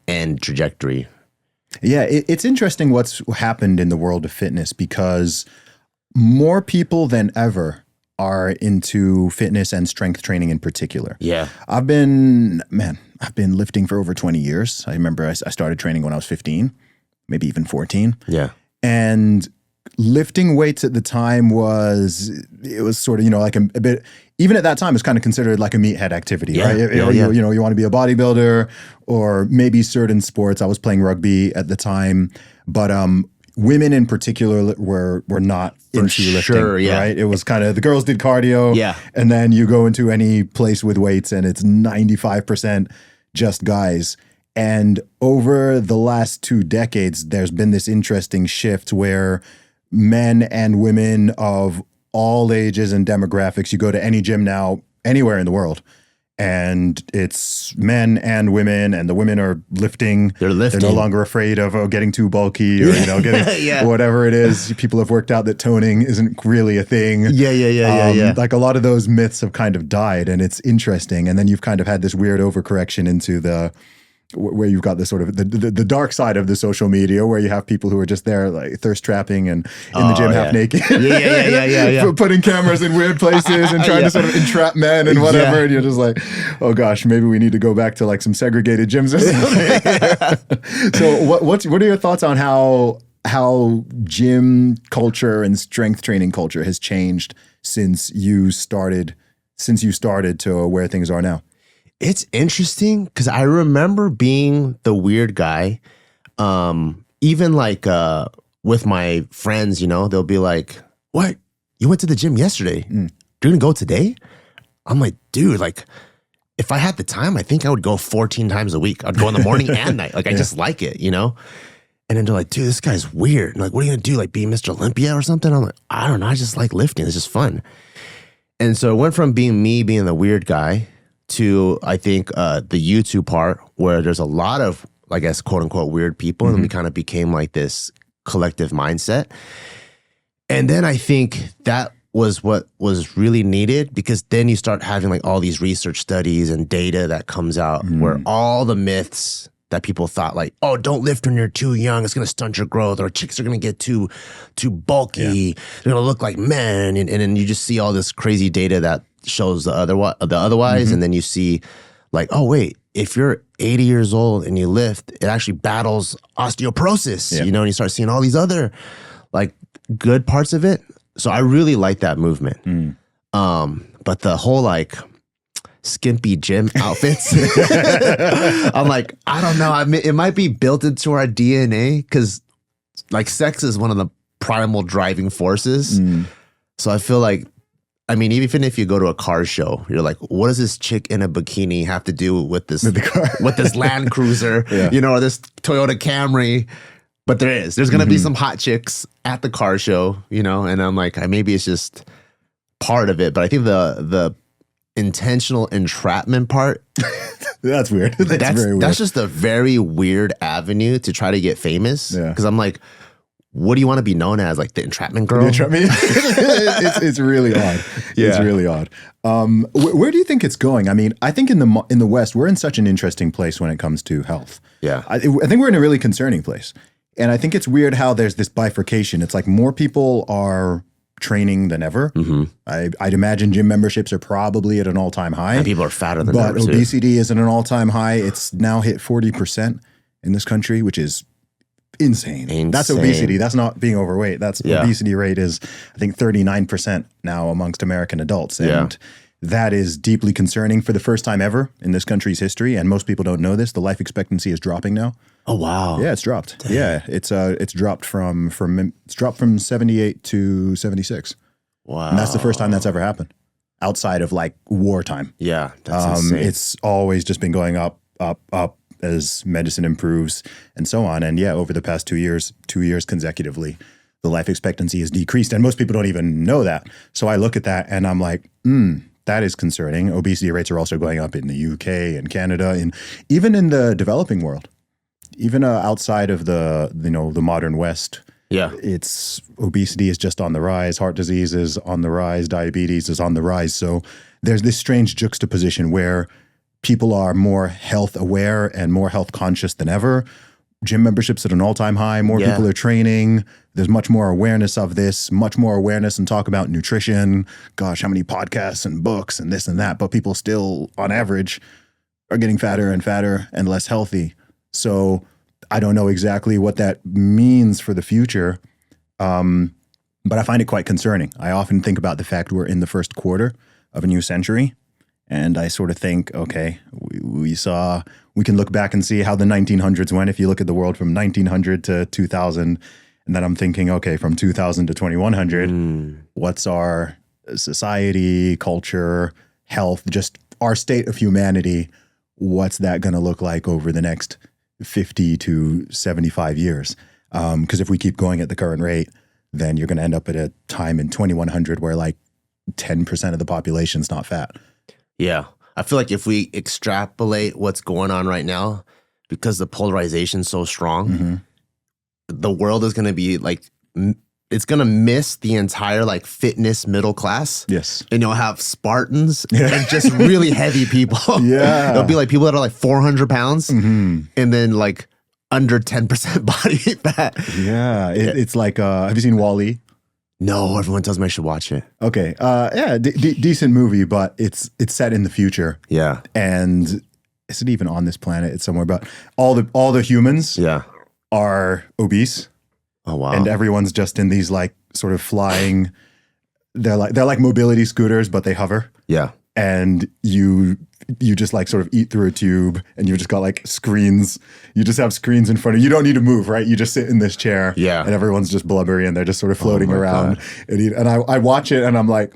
end trajectory. Yeah, it's interesting what's happened in the world of fitness because more people than ever are into fitness and strength training in particular. Yeah. I've been lifting for over 20 years. I remember I started training when I was 15, maybe even 14. Yeah. And lifting weights at the time was sort of, like a bit, even at that time, it's kind of considered like a meathead activity, right? You want to be a bodybuilder, or maybe certain sports. I was playing rugby at the time, but women in particular were not into lifting, right? It was kind of, the girls did cardio, and then you go into any place with weights and it's 95% just guys. And over the last 2 decades, there's been this interesting shift where men and women of all ages and demographics, you go to any gym now, anywhere in the world, and it's men and women, and the women are lifting. They're no longer afraid of getting too bulky or getting whatever it is. People have worked out that toning isn't really a thing. Like a lot of those myths have kind of died, and it's interesting. And then you've kind of had this weird overcorrection into where you've got the sort of the dark side of the social media, where you have people who are just there like thirst trapping and in the gym half naked, putting cameras in weird places and trying to sort of entrap men and whatever. And you're just like, oh gosh, maybe we need to go back to like some segregated gyms or something. So what are your thoughts on how gym culture and strength training culture has changed since you started to where things are now? It's interesting because I remember being the weird guy, even like with my friends, they'll be like, what? You went to the gym yesterday? You're going to go today? I'm like, dude, like if I had the time, I think I would go 14 times a week. I'd go in the morning and night. Like I just like it, And then they're like, dude, this guy's weird. And like, what are you going to do? Like be Mr. Olympia or something? I'm like, I don't know. I just like lifting. It's just fun. And so it went from being the weird guy to, I think, the YouTube part where there's a lot of, I guess, quote unquote, weird people. And we kind of became like this collective mindset. And then I think that was what was really needed, because then you start having like all these research studies and data that comes out where all the myths that people thought like, oh, don't lift when you're too young, it's going to stunt your growth, or chicks are going to get too bulky, they're going to look like men. And then you just see all this crazy data that shows the otherwise. And then you see like, oh wait, if you're 80 years old and you lift, it actually battles osteoporosis, and you start seeing all these other like good parts of it. So I really like that movement. But the whole like skimpy gym outfits, I'm like, I don't know. I mean, it might be built into our DNA because like sex is one of the primal driving forces. So I feel like, I mean, even if you go to a car show, you're like, what does this chick in a bikini have to do with this Land Cruiser, or this Toyota Camry? But there's going to be some hot chicks at the car show, and I'm like, maybe it's just part of it. But I think the intentional entrapment part, that's weird. That's very weird. That's just a very weird avenue to try to get famous. Because I'm like, what do you want to be known as? Like the entrapment girl? It's really odd. It's really odd. Where do you think it's going? I mean, I think in the West, we're in such an interesting place when it comes to health. I think we're in a really concerning place. And I think it's weird how there's this bifurcation. It's like more people are training than ever. I'd imagine gym memberships are probably at an all-time high. And people are fatter than ever, but obesity is at an all-time high. It's now hit 40% in this country, which is insane. That's obesity. That's not being overweight. That's obesity rate is, I think, 39% now amongst American adults. And that is deeply concerning for the first time ever in this country's history. And most people don't know this. The life expectancy is dropping now. Oh, wow. Yeah, it's dropped. Dang. Yeah, it's dropped from 78 to 76. Wow. And that's the first time that's ever happened outside of like wartime. Yeah, that's insane. It's always just been going up as medicine improves and so on. And over the past 2 years consecutively, the life expectancy has decreased. And most people don't even know that. So I look at that and I'm like, that is concerning. Obesity rates are also going up in the UK and Canada, and even in the developing world. Even outside of the modern West, it's obesity is just on the rise. Heart disease is on the rise. Diabetes is on the rise. So there's this strange juxtaposition where people are more health aware and more health conscious than ever, gym memberships at an all-time high. More people are training. There's much more awareness of this, much more awareness and talk about nutrition. Gosh, how many podcasts and books and this and that, but people still, on average, are getting fatter and fatter and less healthy. So I don't know exactly what that means for the future, but I find it quite concerning. I often think about the fact we're in the first quarter of a new century, and I sort of think, okay, we can look back and see how the 1900s went. If you look at the world from 1900 to 2000, and then I'm thinking, okay, from 2000 to 2100, what's our society, culture, health, just our state of humanity? What's that going to look like over the next 50 to 75 years? Because if we keep going at the current rate, then you're going to end up at a time in 2100 where like 10% of the population's not fat. Yeah. I feel like if we extrapolate what's going on right now, because the polarization's so strong, the world is going to be like, it's going to miss the entire like fitness middle class. Yes. And you'll have Spartans and just really heavy people. Yeah. It'll be like people that are like 400 pounds and then like under 10% body fat. Yeah. It's like, have you seen Wall-E? No, everyone tells me I should watch it. Okay. Yeah, decent movie, but it's set in the future. Yeah. And is it even on this planet? It's somewhere, but all the humans are obese. Oh wow. And everyone's just in these like sort of flying, they're like mobility scooters, but they hover. Yeah. And you just like sort of eat through a tube, and you've just got like screens. You just have screens in front of you. You don't need to move, right? You just sit in this chair. Yeah. And everyone's just blubbery, and they're just sort of floating around and eat. And I watch it, and I'm like,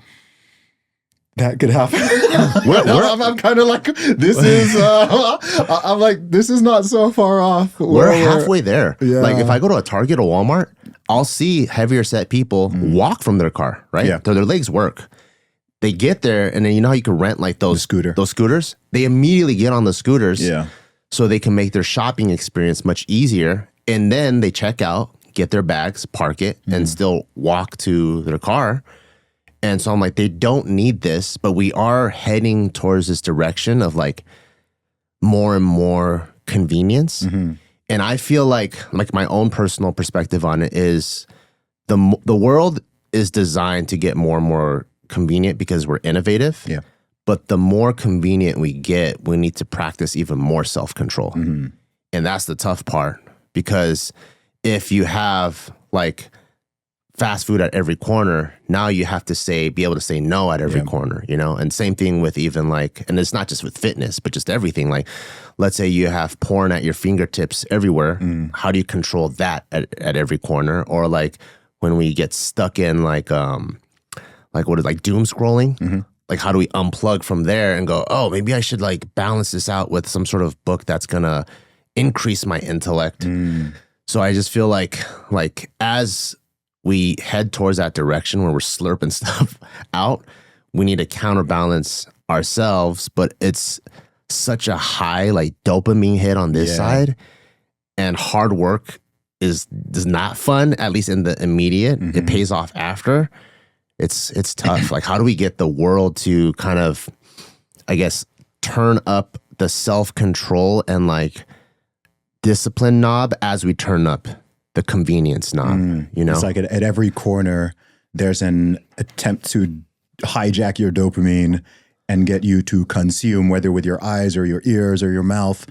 that could happen. I'm kind of like, this is, I'm like, this is not so far off. We're halfway there. Yeah. Like if I go to a Target or Walmart, I'll see heavier set people walk from their car, right? Yeah. So their legs work. They get there, and then you know how you can rent like those scooters? They immediately get on the scooters so they can make their shopping experience much easier. And then they check out, get their bags, park it, and still walk to their car. And so I'm like, they don't need this, but we are heading towards this direction of like more and more convenience. And I feel like my own personal perspective on it is the world is designed to get more and more convenient because we're innovative. Yeah. But the more convenient we get, we need to practice even more self-control. And that's the tough part, because if you have like fast food at every corner, now you have to be able to say no at every corner, you know? And same thing with even like, and it's not just with fitness, but just everything. Like, let's say you have porn at your fingertips everywhere. How do you control that at every corner? Or like when we get stuck in like doom scrolling? Like, how do we unplug from there and go, oh, maybe I should like balance this out with some sort of book that's gonna increase my intellect. So I just feel like as we head towards that direction where we're slurping stuff out, we need to counterbalance ourselves, but it's such a high like dopamine hit on this side, and hard work is not fun, at least in the immediate. It pays off after. It's tough. Like, how do we get the world to kind of, I guess, turn up the self-control and like discipline knob as we turn up the convenience knob, you know? It's like at every corner, there's an attempt to hijack your dopamine and get you to consume, whether with your eyes or your ears or your mouth,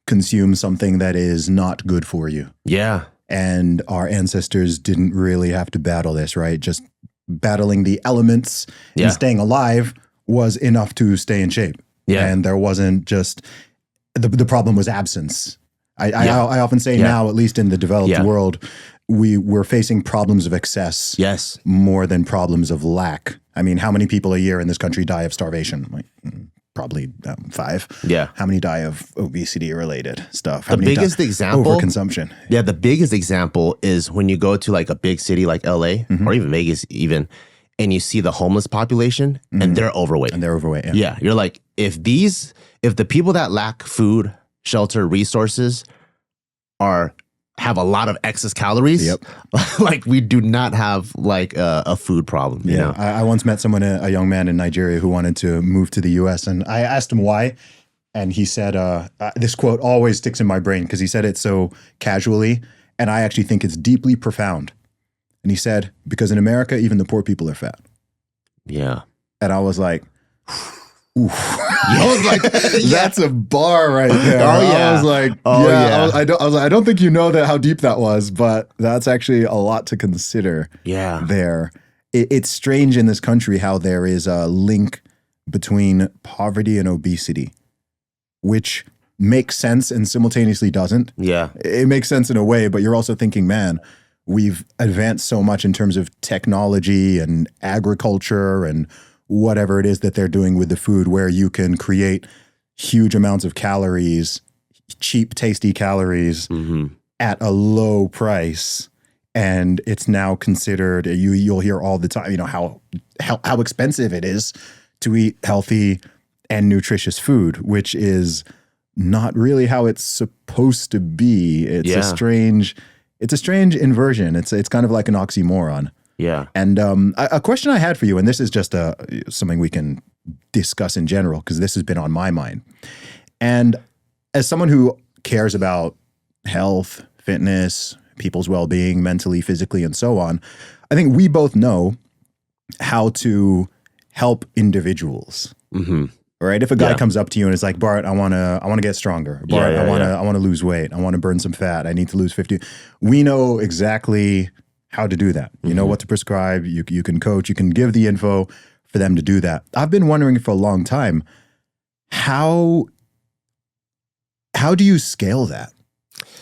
consume something that is not good for you. Yeah. And our ancestors didn't really have to battle this, right? Just battling the elements and staying alive was enough to stay in shape. Yeah. And there wasn't just, the problem was absence. I often say now, at least in the developed world, we're facing problems of excess more than problems of lack. I mean, how many people a year in this country die of starvation? Like, probably 5. Yeah. How many die of obesity-related stuff? How the many biggest example, overconsumption. Yeah, the biggest example is when you go to like a big city like LA or even Vegas even, and you see the homeless population and they're overweight. And they're overweight, Yeah, you're like, if the people that lack food, shelter, resources have a lot of excess calories, like we do not have like a food problem. You know? I once met someone, a young man in Nigeria who wanted to move to the US, and I asked him why. and he said, this quote always sticks in my brain because he said it so casually, and I actually think it's deeply profound. And he said, because in America, even the poor people are fat. Yeah. And I was like, oof. I was like, that's a bar right there. Oh, yeah. I was like, I don't think you know that how deep that was, but that's actually a lot to consider. Yeah. There. It's strange in this country how there is a link between poverty and obesity, which makes sense and simultaneously doesn't. Yeah. It makes sense in a way, but you're also thinking, man, we've advanced so much in terms of technology and agriculture and whatever it is that they're doing with the food, where you can create huge amounts of calories, cheap, tasty calories at a low price. And it's now considered, you'll hear all the time, how expensive it is to eat healthy and nutritious food, which is not really how it's supposed to be. It's a strange inversion. It's kind of like an oxymoron. Yeah. And a question I had for you, and this is just something we can discuss in general, because this has been on my mind. And as someone who cares about health, fitness, people's well-being, mentally, physically, and so on, I think we both know how to help individuals. Right? If a guy comes up to you and is like, Bart, I want to get stronger. Bart, I want to lose weight. I want to burn some fat. I need to lose 50. We know exactly how to do that. You know what to prescribe. You can coach. You can give the info for them to do that. I've been wondering for a long time, how do you scale that?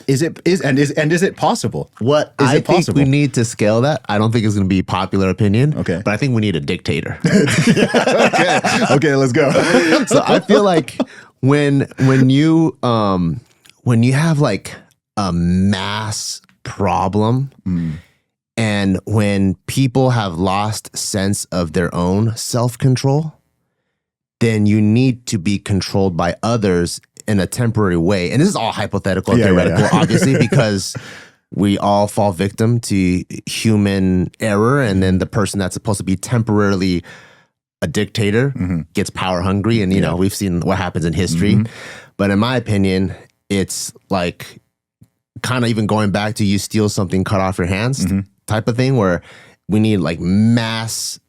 Is it possible? I think we need to scale that. I don't think it's going to be popular opinion. Okay. But I think we need a dictator. Okay, let's go. So I feel like when you have like a mass problem, and when people have lost sense of their own self-control, then you need to be controlled by others in a temporary way. And this is all hypothetical and theoretical, obviously, because we all fall victim to human error. And then the person that's supposed to be temporarily a dictator gets power hungry. And, you know, we've seen what happens in history. But in my opinion, it's like kind of even going back to you steal something, cut off your hands type of thing, where we need like a mass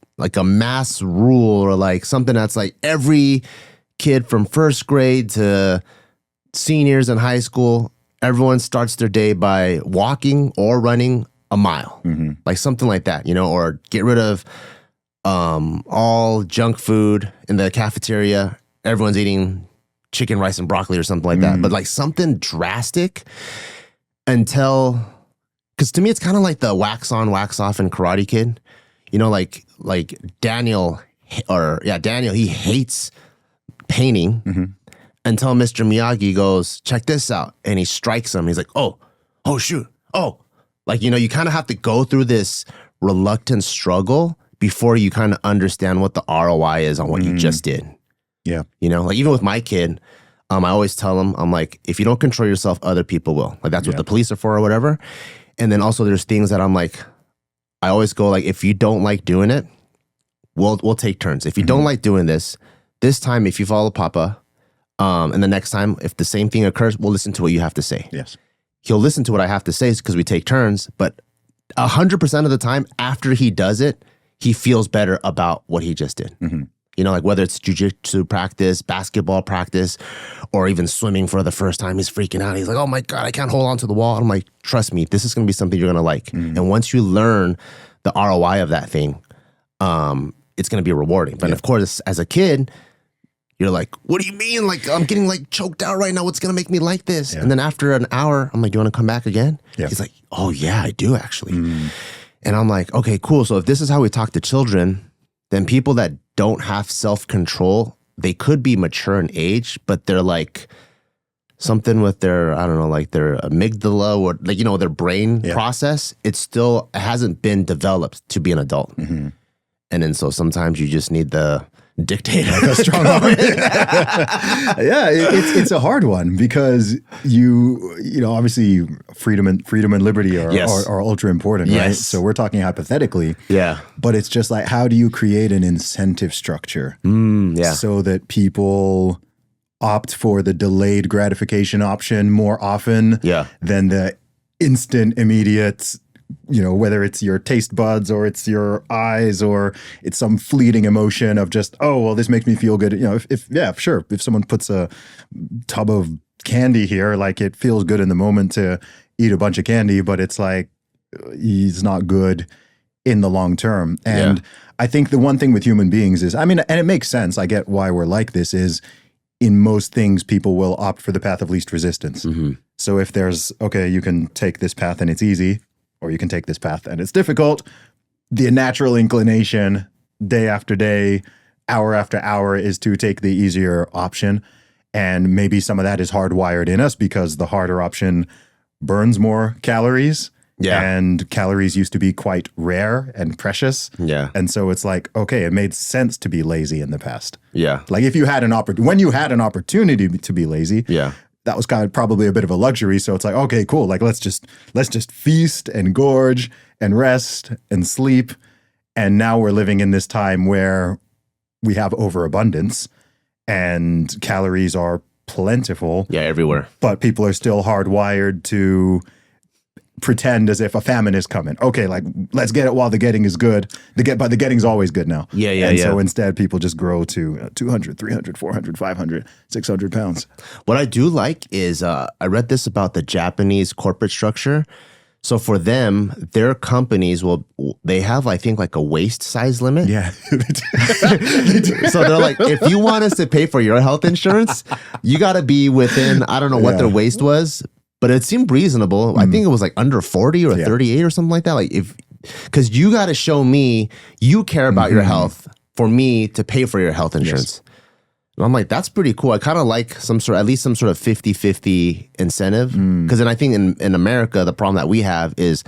rule, or like something that's like every kid from first grade to seniors in high school, everyone starts their day by walking or running a mile, like something like that, you know, or get rid of all junk food in the cafeteria. Everyone's eating chicken, rice, and broccoli or something like that. But like something drastic until, because to me, it's kind of like the wax on, wax off in Karate Kid. You know, like Daniel, he hates painting until Mr. Miyagi goes, check this out. And he strikes him. He's like, oh, shoot. Oh, like, you know, you kind of have to go through this reluctant struggle before you kind of understand what the ROI is on what you just did. Yeah. You know, like even with my kid, I always tell him, I'm like, if you don't control yourself, other people will. Like that's what the police are for or whatever. And then also there's things that I'm like, I always go like, if you don't like doing it, we'll take turns. If you don't like doing this time, if you follow Papa, and the next time, if the same thing occurs, we'll listen to what you have to say. Yes. He'll listen to what I have to say because we take turns, but 100% of the time after he does it, he feels better about what he just did. You know, like whether it's jiu-jitsu practice, basketball practice, or even swimming for the first time, he's freaking out. He's like, oh my God, I can't hold on to the wall. I'm like, trust me, this is going to be something you're going to like. And once you learn the ROI of that thing, it's going to be rewarding. But of course, as a kid, you're like, what do you mean? Like, I'm getting like choked out right now. What's going to make me like this? And then after an hour, I'm like, do you want to come back again? He's like, oh yeah, I do actually. And I'm like, okay, cool. So if this is how we talk to children, then people that don't have self-control, they could be mature in age, but they're like something with their, I don't know, like their amygdala or like, you know, their brain process. It hasn't been developed to be an adult. And then so sometimes you just need the dictator. Like a strong arm. It's a hard one because you know, obviously freedom and liberty are ultra important, right? So we're talking hypothetically. But it's just like, how do you create an incentive structure so that people opt for the delayed gratification option more often than the instant, immediate, whether it's your taste buds or it's your eyes or it's some fleeting emotion of just, oh, well, this makes me feel good. If someone puts a tub of candy here, like it feels good in the moment to eat a bunch of candy, but it's like, it's not good in the long term. And I think the one thing with human beings is, and it makes sense. I get why we're like this is in most things, people will opt for the path of least resistance. Mm-hmm. So if there's, okay, you can take this path and it's easy, or you can take this path and it's difficult, the natural inclination day after day, hour after hour is to take the easier option. And maybe some of that is hardwired in us because the harder option burns more calories. Yeah. And calories used to be quite rare and precious. Yeah. And so it's like, okay, it made sense to be lazy in the past. Yeah. Like if you had when you had an opportunity to be lazy, that was kind of probably a bit of a luxury. So it's like, okay, cool. Like let's just feast and gorge and rest and sleep. And now we're living in this time where we have overabundance and calories are plentiful. Yeah, everywhere. But people are still hardwired to pretend as if a famine is coming. Okay, like let's get it while the getting is good. But the getting's always good now. And so instead people just grow to 200, 300, 400, 500, 600 pounds. What I do like is I read this about the Japanese corporate structure. So for them, their companies they have, I think, like a waist size limit. Yeah. So they're like, if you want us to pay for your health insurance, you got to be within, I don't know what their waist was, but it seemed reasonable. I think it was like under 40 or 38 or something like that. Like because you got to show me you care about your health for me to pay for your health insurance. Yes. And I'm like, that's pretty cool. I kind of like at least some sort of 50-50 incentive. Because then I think in America, the problem that we have is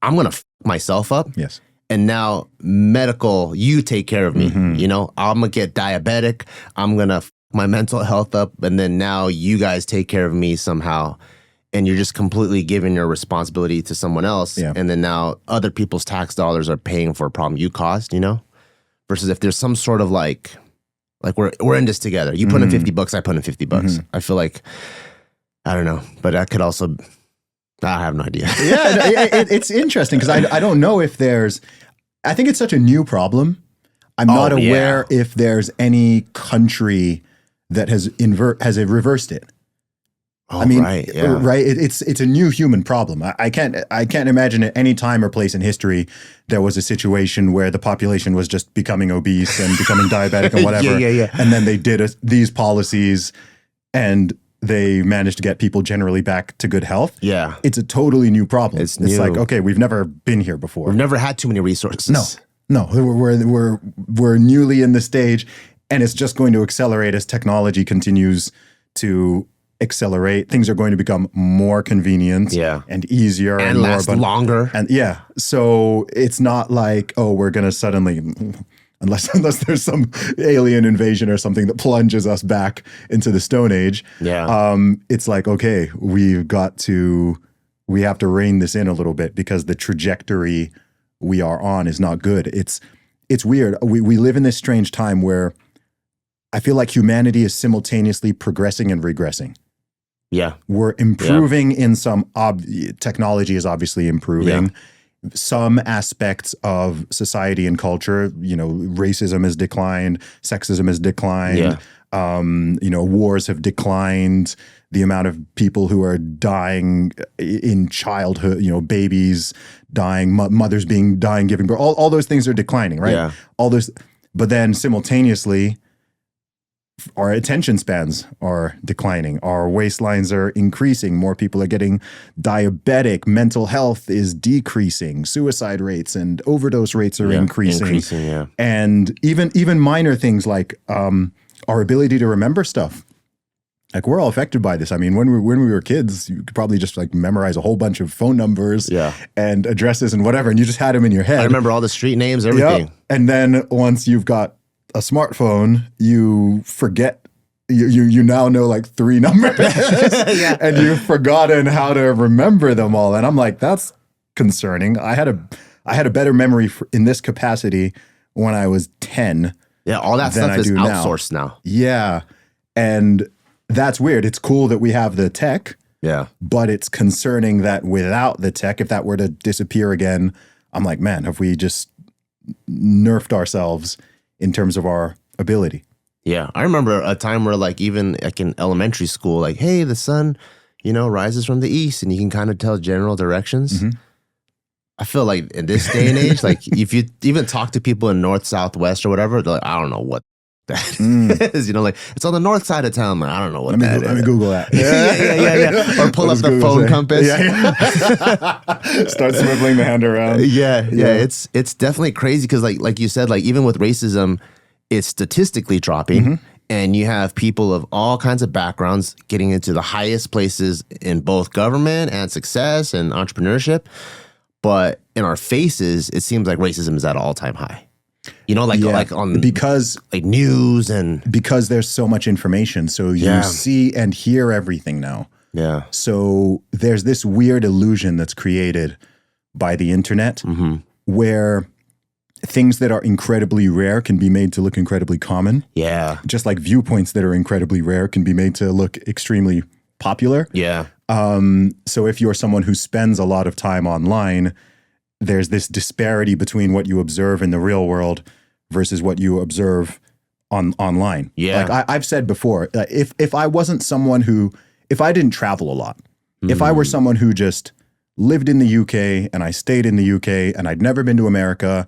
I'm going to f myself up. Yes. And now medical, you take care of me. I'm going to get diabetic. I'm going to f my mental health up. And then now you guys take care of me somehow. And you're just completely giving your responsibility to someone else. Yeah. And then now other people's tax dollars are paying for a problem you caused, versus if there's some sort of like we're in this together. You put in $50, I put in $50. I feel like, I don't know, but that could also, I have no idea. It's interesting because I don't know if I think it's such a new problem. I'm not aware if there's any country that has reversed it. Right. It's a new human problem. I can't imagine at any time or place in history there was a situation where the population was just becoming obese and becoming diabetic and whatever. And then they did these policies and they managed to get people generally back to good health. Yeah. It's a totally new problem. It's like, okay, we've never been here before. We've never had too many resources. No, we're newly in the stage, and it's just going to accelerate as technology continues to accelerate. Things are going to become more convenient and easier and last longer. And so it's not like, oh, we're going to suddenly, unless there's some alien invasion or something that plunges us back into the Stone Age. Yeah. It's like, okay, we have to rein this in a little bit because the trajectory we are on is not good. It's weird. We live in this strange time where I feel like humanity is simultaneously progressing and regressing. Yeah. We're improving in some technology is obviously improving. Yeah. Some aspects of society and culture, racism has declined, sexism has declined, wars have declined, the amount of people who are dying in childhood, babies dying, mothers dying, giving birth, all those things are declining, right? Yeah. But then simultaneously, our attention spans are declining. Our waistlines are increasing. More people are getting diabetic. Mental health is decreasing. Suicide rates and overdose rates are increasing. And even minor things like our ability to remember stuff. Like we're all affected by this. I mean, when we were kids, you could probably just like memorize a whole bunch of phone numbers and addresses and whatever, and you just had them in your head. I remember all the street names, everything. Yep. And then once you've got a smartphone, you forget, you now know like 3 numbers and you've forgotten how to remember them all. And I'm like, that's concerning. I had a better memory in this capacity when I was 10. Yeah, all that stuff is outsourced now. Yeah. And that's weird. It's cool that we have the tech. Yeah. But it's concerning that without the tech, if that were to disappear again, I'm like, man, have we just nerfed ourselves in terms of our ability? Yeah. I remember a time where like even like in elementary school, like, hey, the sun, rises from the east and you can kind of tell general directions. Mm-hmm. I feel like in this day and age, like if you even talk to people in north, southwest or whatever, they're like, I don't know what that is, like it's on the north side of town. Like, I don't know what that is. Let me Google that. Yeah. Or pull up the Google phone say? compass. Yeah. Start swiveling the hand around. Yeah. It's definitely crazy because like you said, like even with racism, it's statistically dropping. Mm-hmm. And you have people of all kinds of backgrounds getting into the highest places in both government and success and entrepreneurship. But in our faces, it seems like racism is at an all-time high. Like on because like news and because there's so much information, so you see and hear everything now. Yeah. So there's this weird illusion that's created by the internet where things that are incredibly rare can be made to look incredibly common. Yeah. Just like viewpoints that are incredibly rare can be made to look extremely popular. Yeah. So if you're someone who spends a lot of time online, there's this disparity between what you observe in the real world versus what you observe online. Yeah. Like I've said before, if I wasn't someone if I didn't travel a lot, if I were someone who just lived in the UK and I stayed in the UK and I'd never been to America,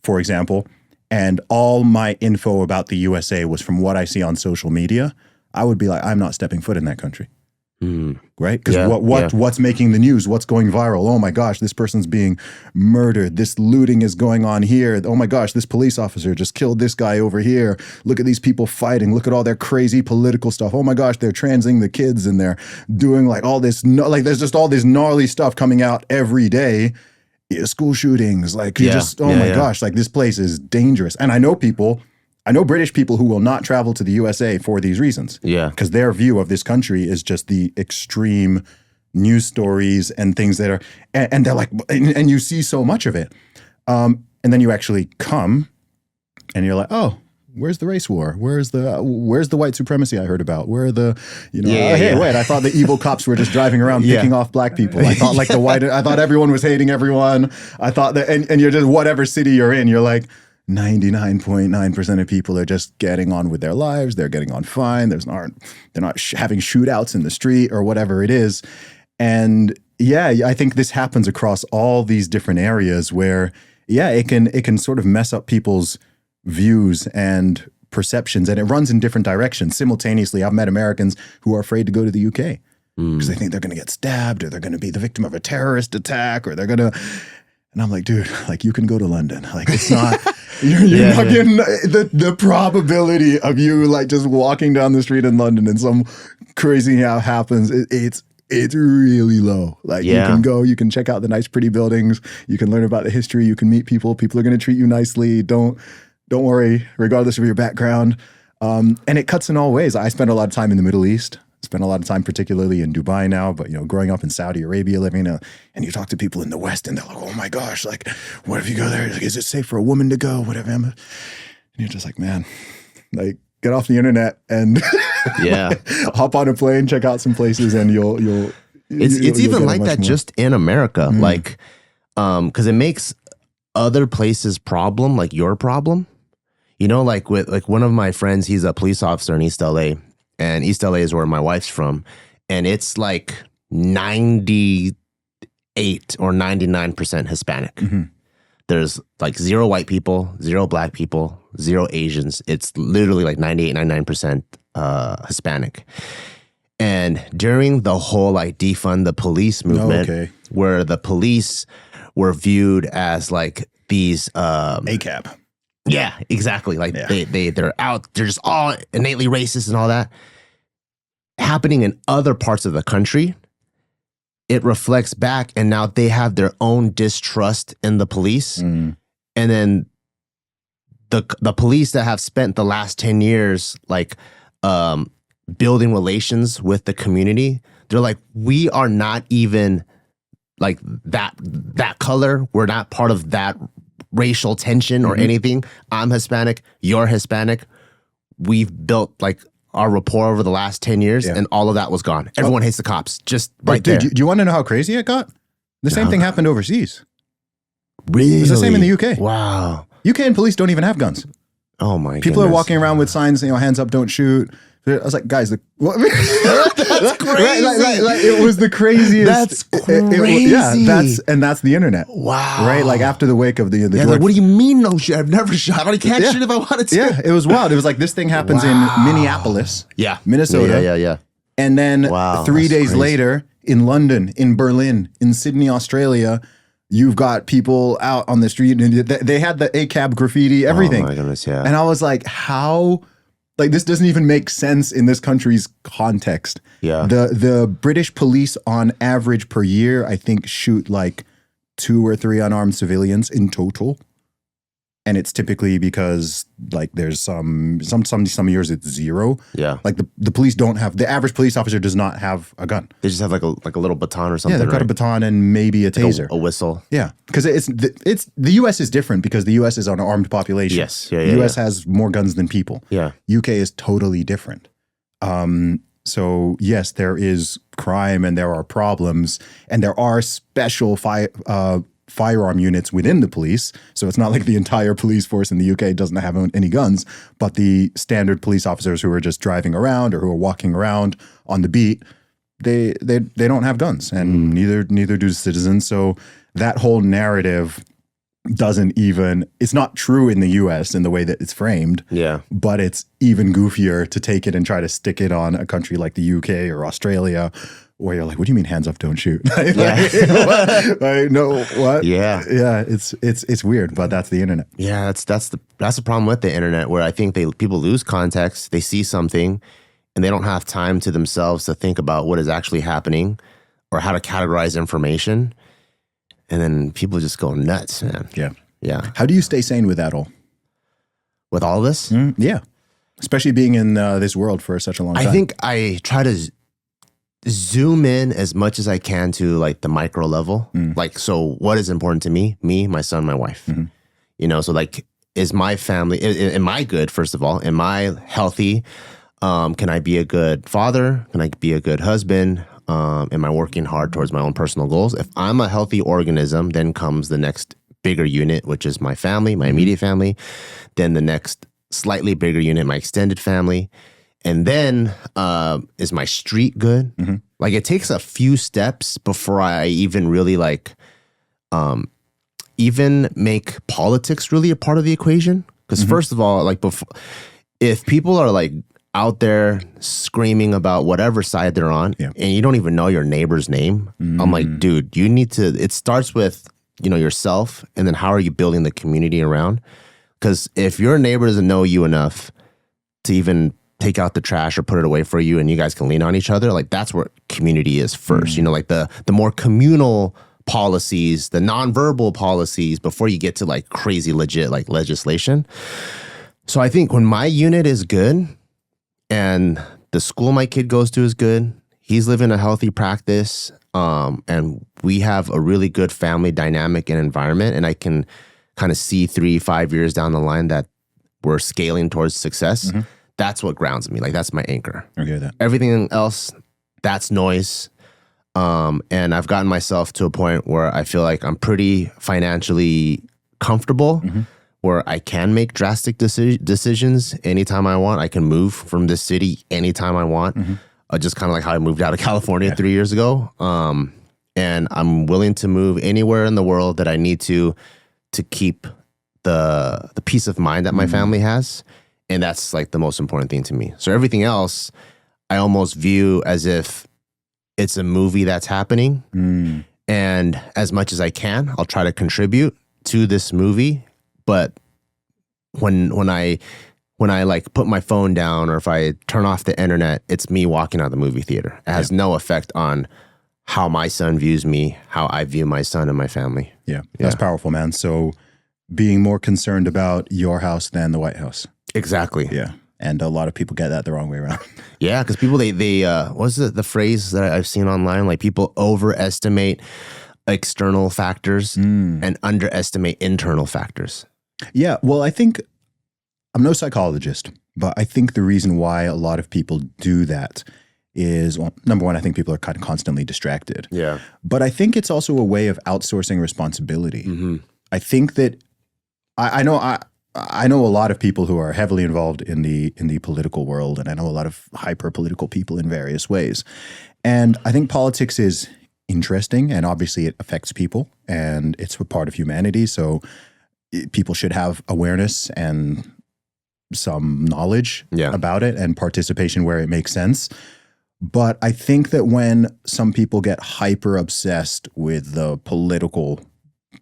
for example, and all my info about the USA was from what I see on social media, I would be like, I'm not stepping foot in that country. Right? Because what's making the news? What's going viral? Oh my gosh, this person's being murdered. This looting is going on here. Oh my gosh, this police officer just killed this guy over here. Look at these people fighting. Look at all their crazy political stuff. Oh my gosh, they're transing the kids and they're doing like all this, like there's just all this gnarly stuff coming out every day. School shootings, like gosh, like this place is dangerous. And I know British people who will not travel to the USA for these reasons. Yeah. Because their view of this country is just the extreme news stories and things that are, and they're like, and you see so much of it. And then you actually come and you're like, oh, where's the race war? Where's the white supremacy I heard about? Where are the, wait, I thought the evil cops were just driving around picking off black people. I thought I thought everyone was hating everyone. I thought that, and you're just, whatever city you're in, you're like, 99.9% of people are just getting on with their lives. They're getting on fine. They're not having shootouts in the street or whatever it is. And I think this happens across all these different areas where, it can sort of mess up people's views and perceptions, and it runs in different directions. Simultaneously, I've met Americans who are afraid to go to the UK because they think they're going to get stabbed or they're going to be the victim of a terrorist attack or they're going to... And I'm like, dude, like you can go to London. Like it's not, you're not getting the probability of you like just walking down the street in London and some crazy happens. It's really low. Like you can go, you can check out the nice, pretty buildings. You can learn about the history. You can meet people. People are going to treat you nicely. Don't worry, regardless of your background. And it cuts in all ways. I spend a lot of time in the Middle East. Spend a lot of time, particularly in Dubai now, but growing up in Saudi Arabia, living and you talk to people in the West, and they're like, "Oh my gosh, like, what if you go there? Like, is it safe for a woman to go? Whatever." And you're just like, man, like, get off the internet and hop on a plane, check out some places, and you'll. It's even like that just in America, like, because it makes other places' problem like your problem. Like with like one of my friends, he's a police officer in East LA. And East LA is where my wife's from. And it's like 98 or 99% Hispanic. Mm-hmm. There's like 0 white people, 0 black people, 0 Asians. It's literally like 98, 99% Hispanic. And during the whole like defund the police movement, where the police were viewed as like these... ACAB. Yeah, exactly. Like they're out, they're just all innately racist and all that. Happening in other parts of the country, it reflects back, and now they have their own distrust in the police. And then the police that have spent the last 10 years like building relations with the community, they're like, we are not even like that color. We're not part of that racial tension or anything. I'm Hispanic, you're Hispanic. We've built like our rapport over the last 10 years, Yeah. and all of that was gone. Everyone hates the cops. Just right Dude, there. do you want to know how crazy it got? The same thing happened overseas. Really? It's the same in the UK. Wow. UK and police don't even have guns. Oh my god. People are walking around with signs, hands up, don't shoot. I was like, guys, what? That's crazy. Like, it was the craziest. That's crazy. That's the internet. Wow. Right? Like after the wake of the Yeah, like, what do you mean no shit? I've never shot. I can't shoot if I wanted to. Yeah, it was wild. It was like this thing happens in Minneapolis. Yeah. Minnesota. Yeah. And then 3 days crazy. later, in London, in Berlin, in Sydney, Australia, you've got people out on the street and they had the ACAB graffiti, everything. Oh my goodness, yeah. And I was like, how? Like, this doesn't even make sense in this country's context. Yeah. The British police on average per year, I think, shoot like 2 or 3 unarmed civilians in total. And it's typically because like there's some years it's 0. Yeah. Like the police don't have, the average police officer does not have a gun. They just have like a little baton or something. Yeah, they've got a baton and maybe a taser. A whistle. Yeah, because it's the U.S. is different because the U.S. is an armed population. Yes. The U.S. has more guns than people. Yeah. UK is totally different. So yes, there is crime and there are problems and there are special firearm units within the police. So it's not like the entire police force in the UK doesn't have any guns, but the standard police officers who are just driving around or who are walking around on the beat, they don't have guns, and neither do citizens. So that whole narrative it's not true in the US in the way that it's framed. Yeah. But it's even goofier to take it and try to stick it on a country like the UK or Australia, where you're like, what do you mean hands up, don't shoot? No, what? Yeah. Yeah, it's weird, but that's the internet. Yeah, that's the problem with the internet, where I think people lose context. They see something and they don't have time to themselves to think about what is actually happening or how to categorize information. And then people just go nuts, man. Yeah. Yeah. How do you stay sane with that all? With all this? Yeah. Especially being in this world for such a long time. I think I try to zoom in as much as I can to like the micro level. Like, so what is important to me? Me, my son, my wife. So like, is my family, am I good, first of all? Am I healthy? Can I be a good father? Can I be a good husband? Am I working hard towards my own personal goals? If I'm a healthy organism, then comes the next bigger unit, which is my family, my immediate family. Then the next slightly bigger unit, my extended family. And then is my street good? Like, it takes a few steps before I even really like even make politics really a part of the equation. Because first of all, like, if people are like out there screaming about whatever side they're on, and you don't even know your neighbor's name, I'm like, dude, you need to, it starts with, yourself, and then how are you building the community around? Because if your neighbor doesn't know you enough to even take out the trash or put it away for you, and you guys can lean on each other, like, that's where community is first. Like the more communal policies, the nonverbal policies, before you get to like crazy legit like legislation. So I think when my unit is good, and the school my kid goes to is good, he's living a healthy practice, and we have a really good family dynamic and environment, and I can kind of see 3-5 years down the line that we're scaling towards success. That's what grounds me. Like, that's my anchor. Okay, that. Everything else, that's noise. And I've gotten myself to a point where I feel like I'm pretty financially comfortable, where I can make drastic decisions anytime I want. I can move from this city anytime I want. Just kind of like how I moved out of California 3 years ago. And I'm willing to move anywhere in the world that I need to keep the peace of mind that my family has. And that's like the most important thing to me. So everything else, I almost view as if it's a movie that's happening. And as much as I can, I'll try to contribute to this movie. But when I like put my phone down, or if I turn off the internet, it's me walking out of the movie theater. It has no effect on how my son views me, how I view my son and my family. Yeah, that's powerful, man. So being more concerned about your house than the White House. Exactly. Yeah. And a lot of people get that the wrong way around. Yeah, because people, they what's the phrase that I've seen online? Like, people overestimate external factors and underestimate internal factors. Yeah, well, I think I'm no psychologist, But I think the reason why a lot of people do that is, well, number one, I think people are kind of constantly distracted. Yeah. But I think it's also a way of outsourcing responsibility. Mm-hmm. I think that I know a lot of people who are heavily involved in the political world, and I know a lot of hyper political people in various ways. And I think politics is interesting, and obviously it affects people, and it's a part of humanity. So people should have awareness and some knowledge about it and participation where it makes sense. But I think that when some people get hyper obsessed with the political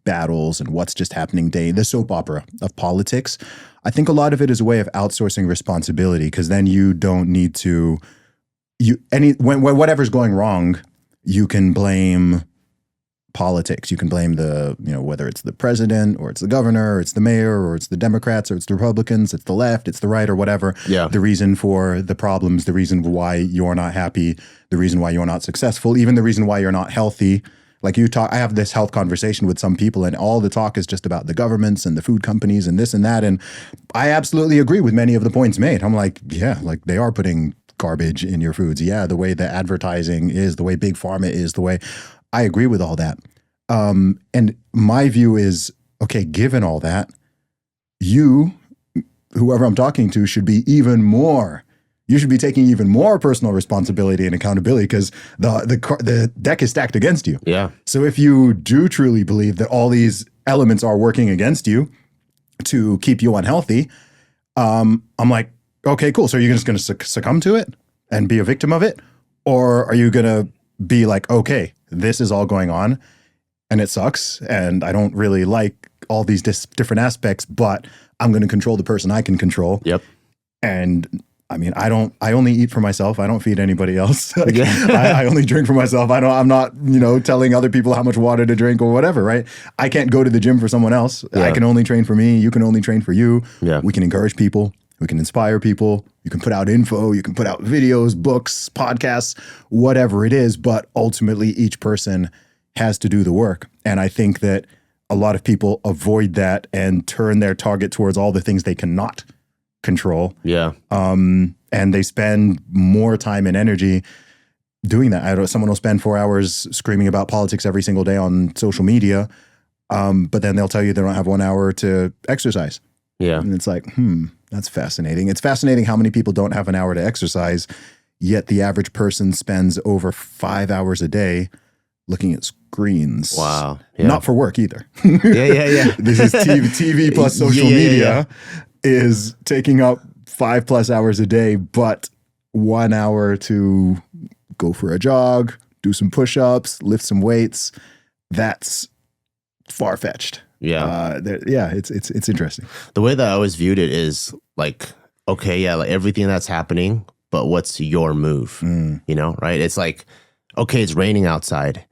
battles and what's just happening the soap opera of politics, I think a lot of it is a way of outsourcing responsibility, because then you don't need to, when whatever's going wrong, you can blame politics. You can blame whether it's the president or it's the governor or it's the mayor or it's the Democrats or it's the Republicans, it's the left, it's the right or whatever. Yeah. The reason for the problems, the reason why you're not happy, the reason why you're not successful, even the reason why you're not healthy. Like I have this health conversation with some people, and all the talk is just about the governments and the food companies and this and that. And I absolutely agree with many of the points made. I'm like, yeah, like they are putting garbage in your foods. Yeah, the way the advertising is, the way big pharma is, the way I agree with all that. And my view is, okay, given all that, whoever I'm talking to, should be you should be taking even more personal responsibility and accountability, because the deck is stacked against you. Yeah. So if you do truly believe that all these elements are working against you to keep you unhealthy, I'm like, okay, cool. So are you just going to succumb to it and be a victim of it? Or are you going to be like, okay, this is all going on and it sucks and I don't really like all these different aspects, but I'm going to control the person I can control. Yep. And I mean, I only eat for myself. I don't feed anybody else. I only drink for myself. I'm not, telling other people how much water to drink or whatever, right? I can't go to the gym for someone else. Yeah. I can only train for me. You can only train for you. Yeah. We can encourage people. We can inspire people. You can put out info. You can put out videos, books, podcasts, whatever it is. But ultimately, each person has to do the work. And I think that a lot of people avoid that and turn their target towards all the things they cannot control. Yeah. And they spend more time and energy doing that. Someone will spend 4 hours screaming about politics every single day on social media, but then they'll tell you they don't have 1 hour to exercise. Yeah. And it's like, that's fascinating. It's fascinating how many people don't have an hour to exercise, yet the average person spends over 5 hours a day looking at screens. Wow. Yeah. Not for work either. Yeah. This is TV plus social media. Is taking up 5+ hours a day, but 1 hour to go for a jog, do some push-ups, lift some weights. That's far-fetched. Yeah. It's interesting. The way that I always viewed it is like, okay, yeah, like everything that's happening, but what's your move? Right? It's like, okay, it's raining outside.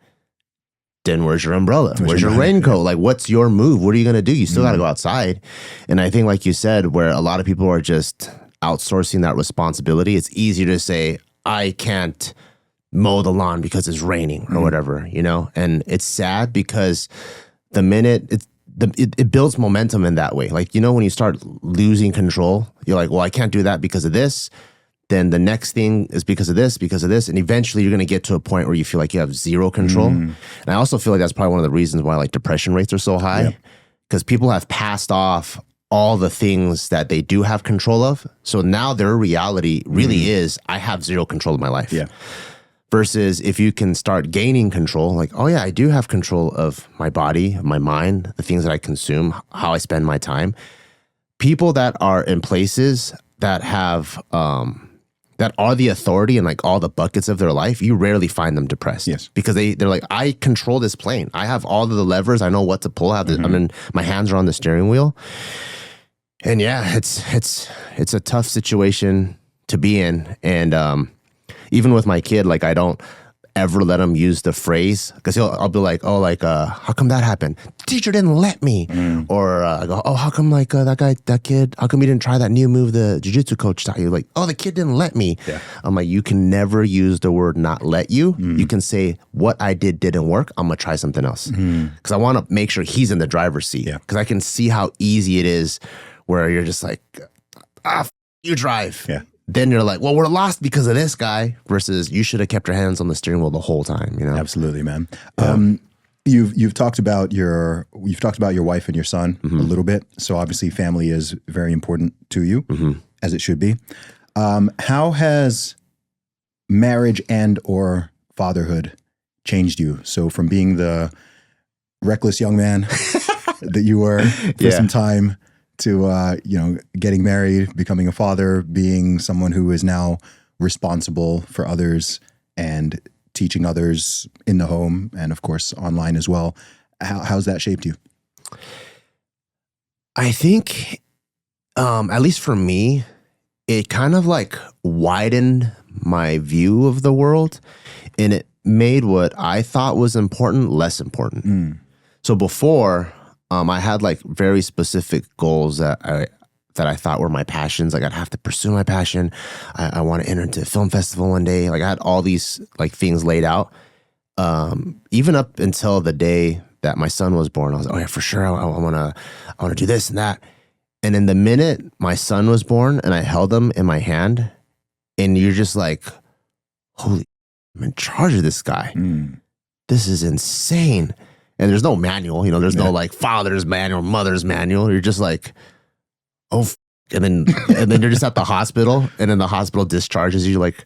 Then where's your umbrella? Where's your raincoat? Like, what's your move? What are you going to do? You still got to go outside. And I think, like you said, where a lot of people are just outsourcing that responsibility, it's easier to say, I can't mow the lawn because it's raining or whatever, And it's sad because the minute it builds momentum in that way. Like, when you start losing control, you're like, well, I can't do that because of this. Then the next thing is because of this, and eventually you're going to get to a point where you feel like you have zero control. And I also feel like that's probably one of the reasons why like depression rates are so high, because people have passed off all the things that they do have control of. So now their reality really is, I have zero control of my life. Yeah. Versus if you can start gaining control, like, oh yeah, I do have control of my body, my mind, the things that I consume, how I spend my time. People that are in places that have, that are the authority in like all the buckets of their life, you rarely find them depressed. Yes. Because they're like, I control this plane. I have all of the levers. I know what to pull. My hands are on the steering wheel. And yeah, it's a tough situation to be in. And even with my kid, like I don't ever let him use the phrase, because I'll be like, oh, like, how come that happened? The teacher didn't let me. Or I go, oh, how come like that kid, how come you didn't try that new move the jiu-jitsu coach taught you? Like, oh, the kid didn't let me. Yeah. I'm like, you can never use the word not let you. You can say what I didn't work. I'm going to try something else. Because I want to make sure he's in the driver's seat. Because I can see how easy it is where you're just like, you drive. Yeah. Then you're like, well, we're lost because of this guy versus you should have kept your hands on the steering wheel the whole time, you know? Absolutely, man. Yeah. You've talked about your wife and your son a little bit. So obviously family is very important to you, as it should be. How has marriage and or fatherhood changed you? So from being the reckless young man that you were for some time to, getting married, becoming a father, being someone who is now responsible for others and teaching others in the home and of course online as well. How's that shaped you? I think, at least for me, it kind of like widened my view of the world, and it made what I thought was important less important. So before, I had like very specific goals that I thought were my passions. Like I'd have to pursue my passion. I want to enter into a film festival one day. Like I had all these like things laid out. Even up until the day that my son was born, I was like, oh yeah, for sure. I want to do this and that. And in the minute my son was born and I held him in my hand, and you're just like, holy, I'm in charge of this guy. This is insane. And there's no manual, there's no like father's manual, mother's manual. You're just like, oh, and then you're just at the hospital, and then the hospital discharges you like,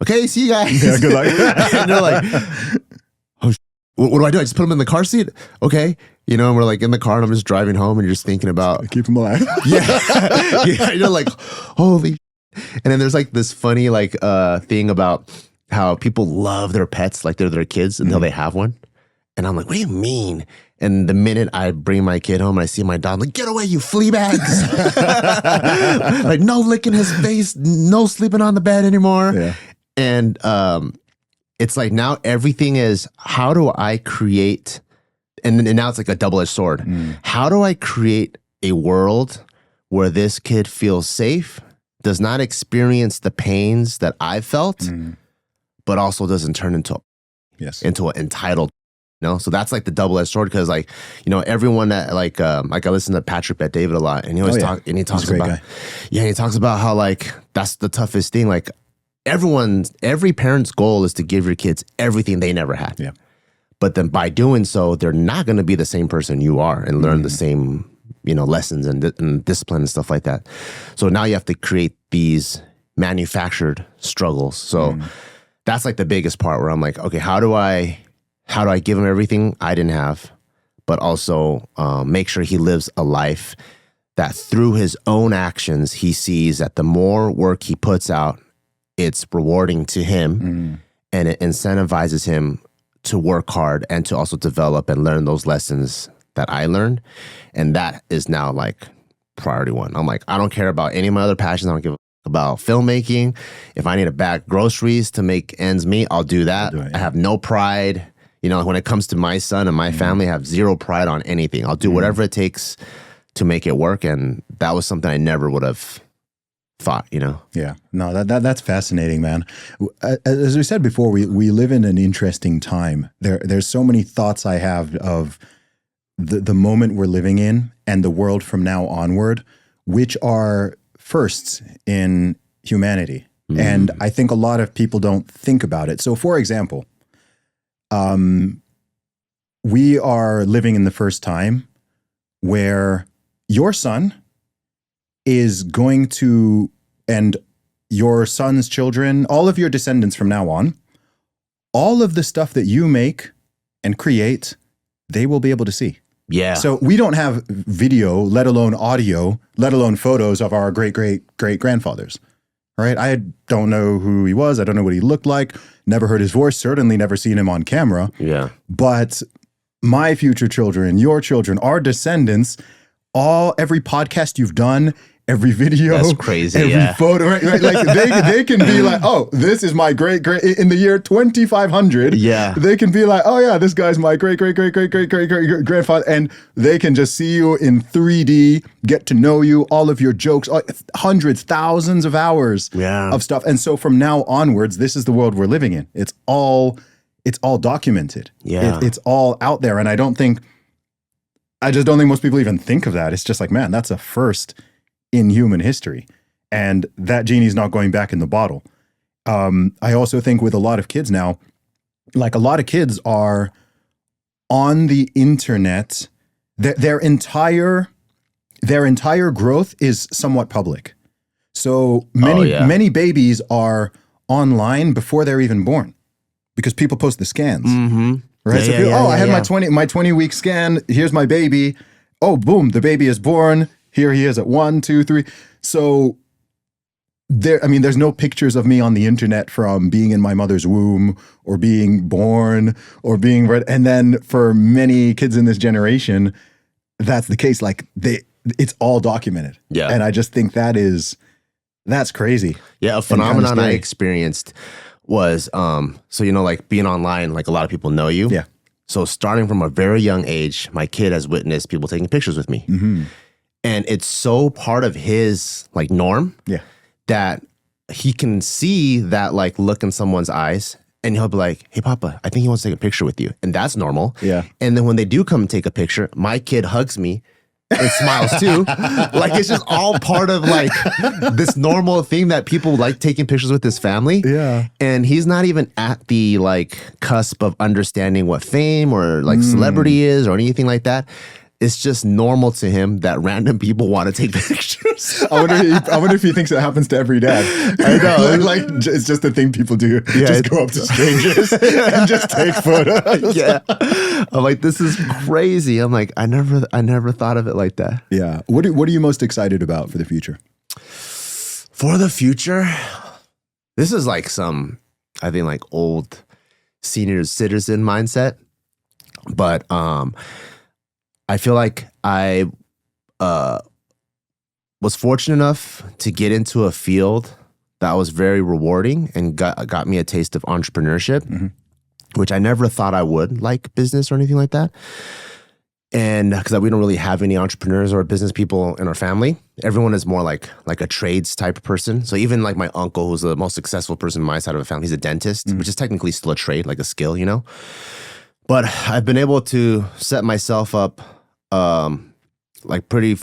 okay, see you guys. Yeah, good luck. And they're like, oh, what do? I just put him in the car seat? Okay. And we're like in the car and I'm just driving home and you're just thinking about. Keep him alive. Yeah. You're like, holy. And then there's like this funny like thing about how people love their pets like they're their kids until they have one. And I'm like, what do you mean? And the minute I bring my kid home and I see my dog, I'm like, get away, you flea bags. Like, no licking his face, no sleeping on the bed anymore. Yeah. And it's like now everything is, how do I create, and now it's like a double-edged sword. How do I create a world where this kid feels safe, does not experience the pains that I felt, but also doesn't turn into an entitled. So that's like the double-edged sword, because like, everyone that like I listen to Patrick Bet-David a lot, and he always talks about how like that's the toughest thing. Like every parent's goal is to give your kids everything they never had. Yeah. But then by doing so, they're not going to be the same person you are and learn the same, lessons and discipline and stuff like that. So now you have to create these manufactured struggles. So that's like the biggest part where I'm like, okay, how do I give him everything I didn't have, but also make sure he lives a life that through his own actions, he sees that the more work he puts out, it's rewarding to him and it incentivizes him to work hard and to also develop and learn those lessons that I learned. And that is now like priority one. I'm like, I don't care about any of my other passions. I don't give a about filmmaking. If I need to bag groceries to make ends meet, I'll do that. I have no pride. When it comes to my son and my family, I have zero pride on anything. I'll do whatever it takes to make it work. And that was something I never would have thought, Yeah, no, that's fascinating, man. As we said before, we live in an interesting time. There's so many thoughts I have of the moment we're living in and the world from now onward, which are firsts in humanity. And I think a lot of people don't think about it. So for example, we are living in the first time where your son is going to, and your son's children, all of your descendants from now on, all of the stuff that you make and create, they will be able to see. Yeah. So we don't have video, let alone audio, let alone photos of our great-great-great-grandfathers. All right. I don't know who he was. I don't know what he looked like. Never heard his voice. Certainly never seen him on camera. Yeah. But my future children, your children, our descendants, every podcast you've done, every video, that's crazy, every photo, right? Like they can be like, oh, this is my great in the year 2500. Yeah, they can be like, oh yeah, this guy's my great grandfather, and they can just see you in 3D, get to know you, all of your jokes, hundreds, thousands of hours of stuff. And so from now onwards, this is the world we're living in. It's all documented. Yeah, it's all out there, and I just don't think most people even think of that. It's just like, man, that's a first in human history. and that genie's not going back in the bottle. I also think with a lot of kids now, like a lot of kids are on the internet, their entire growth is somewhat public. So many babies are online before they're even born because people post the scans. Mm-hmm. Right? I had my 20-week scan. Here's my baby. Oh, boom, the baby is born. Here he is at 1, 2, 3. So there's no pictures of me on the internet from being in my mother's womb or being born or being read. And then for many kids in this generation, that's the case. Like it's all documented. Yeah. And I just think that's crazy. Yeah. A phenomenon I experienced was, so, like being online, like a lot of people know you. Yeah. So starting from a very young age, my kid has witnessed people taking pictures with me. Mm-hmm. And it's so part of his like norm. Yeah. That he can see that like look in someone's eyes and he'll be like, hey, Papa, I think he wants to take a picture with you. And that's normal. Yeah. And then when they do come and take a picture, my kid hugs me and smiles too. Like it's just all part of like this normal thing that people like taking pictures with his family. Yeah. And he's not even at the like cusp of understanding what fame or like celebrity is or anything like that. It's just normal to him that random people want to take pictures. I wonder if he thinks it happens to every dad. I know. like it's just a thing people do. Yeah, just go up to strangers and just take photos. Yeah. I'm like, this is crazy. I'm like, I never thought of it like that. Yeah. What are you most excited about for the future? For the future, this is like some, I think like old senior citizen mindset. But I feel like I was fortunate enough to get into a field that was very rewarding and got me a taste of entrepreneurship, which I never thought I would like business or anything like that. And because we don't really have any entrepreneurs or business people in our family, everyone is more like a trades type of person. So even like my uncle, who's the most successful person in my side of the family, he's a dentist, which is technically still a trade, like a skill, But I've been able to set myself up like pretty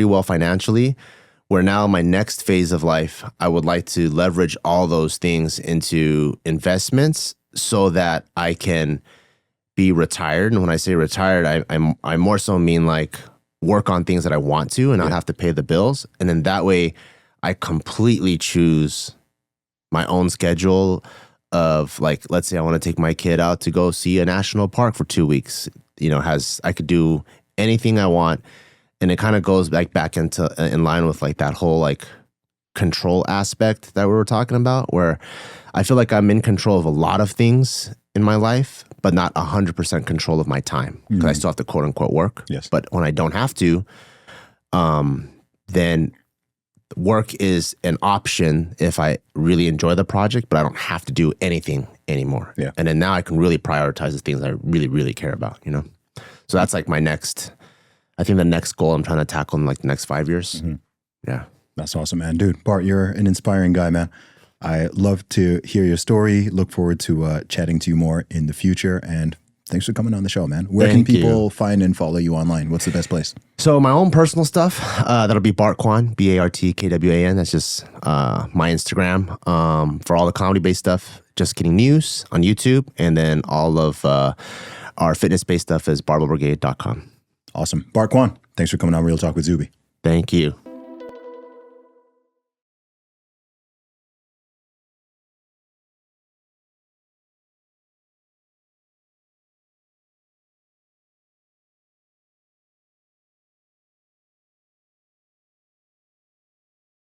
well financially, where now my next phase of life, I would like to leverage all those things into investments so that I can be retired. And when I say retired, I more so mean like work on things that I want to and not have to pay the bills. And then that way I completely choose my own schedule of like, let's say I want to take my kid out to go see a national park for 2 weeks, I could do anything I want. And it kind of goes back in line with like that whole like control aspect that we were talking about, where I feel like I'm in control of a lot of things in my life, but not 100% control of my time because I still have to quote unquote work. Yes. But when I don't have to, then work is an option if I really enjoy the project, but I don't have to do anything anymore. Yeah. And then now I can really prioritize the things I really, really care about, So that's like the next goal I'm trying to tackle in like the next 5 years. Yeah. That's awesome, man. Dude, Bart, you're an inspiring guy, man. I love to hear your story. Look forward to chatting to you more in the future. And thanks for coming on the show, man. Where can people find and follow you online? What's the best place? So my own personal stuff, that'll be Bart Kwan, BartKwan. That's just my Instagram. For all the comedy-based stuff, Just Kidding News on YouTube. And then all of our fitness-based stuff is barbellbrigade.com. Awesome. Bart Kwan, thanks for coming on Real Talk with Zuby. Thank you.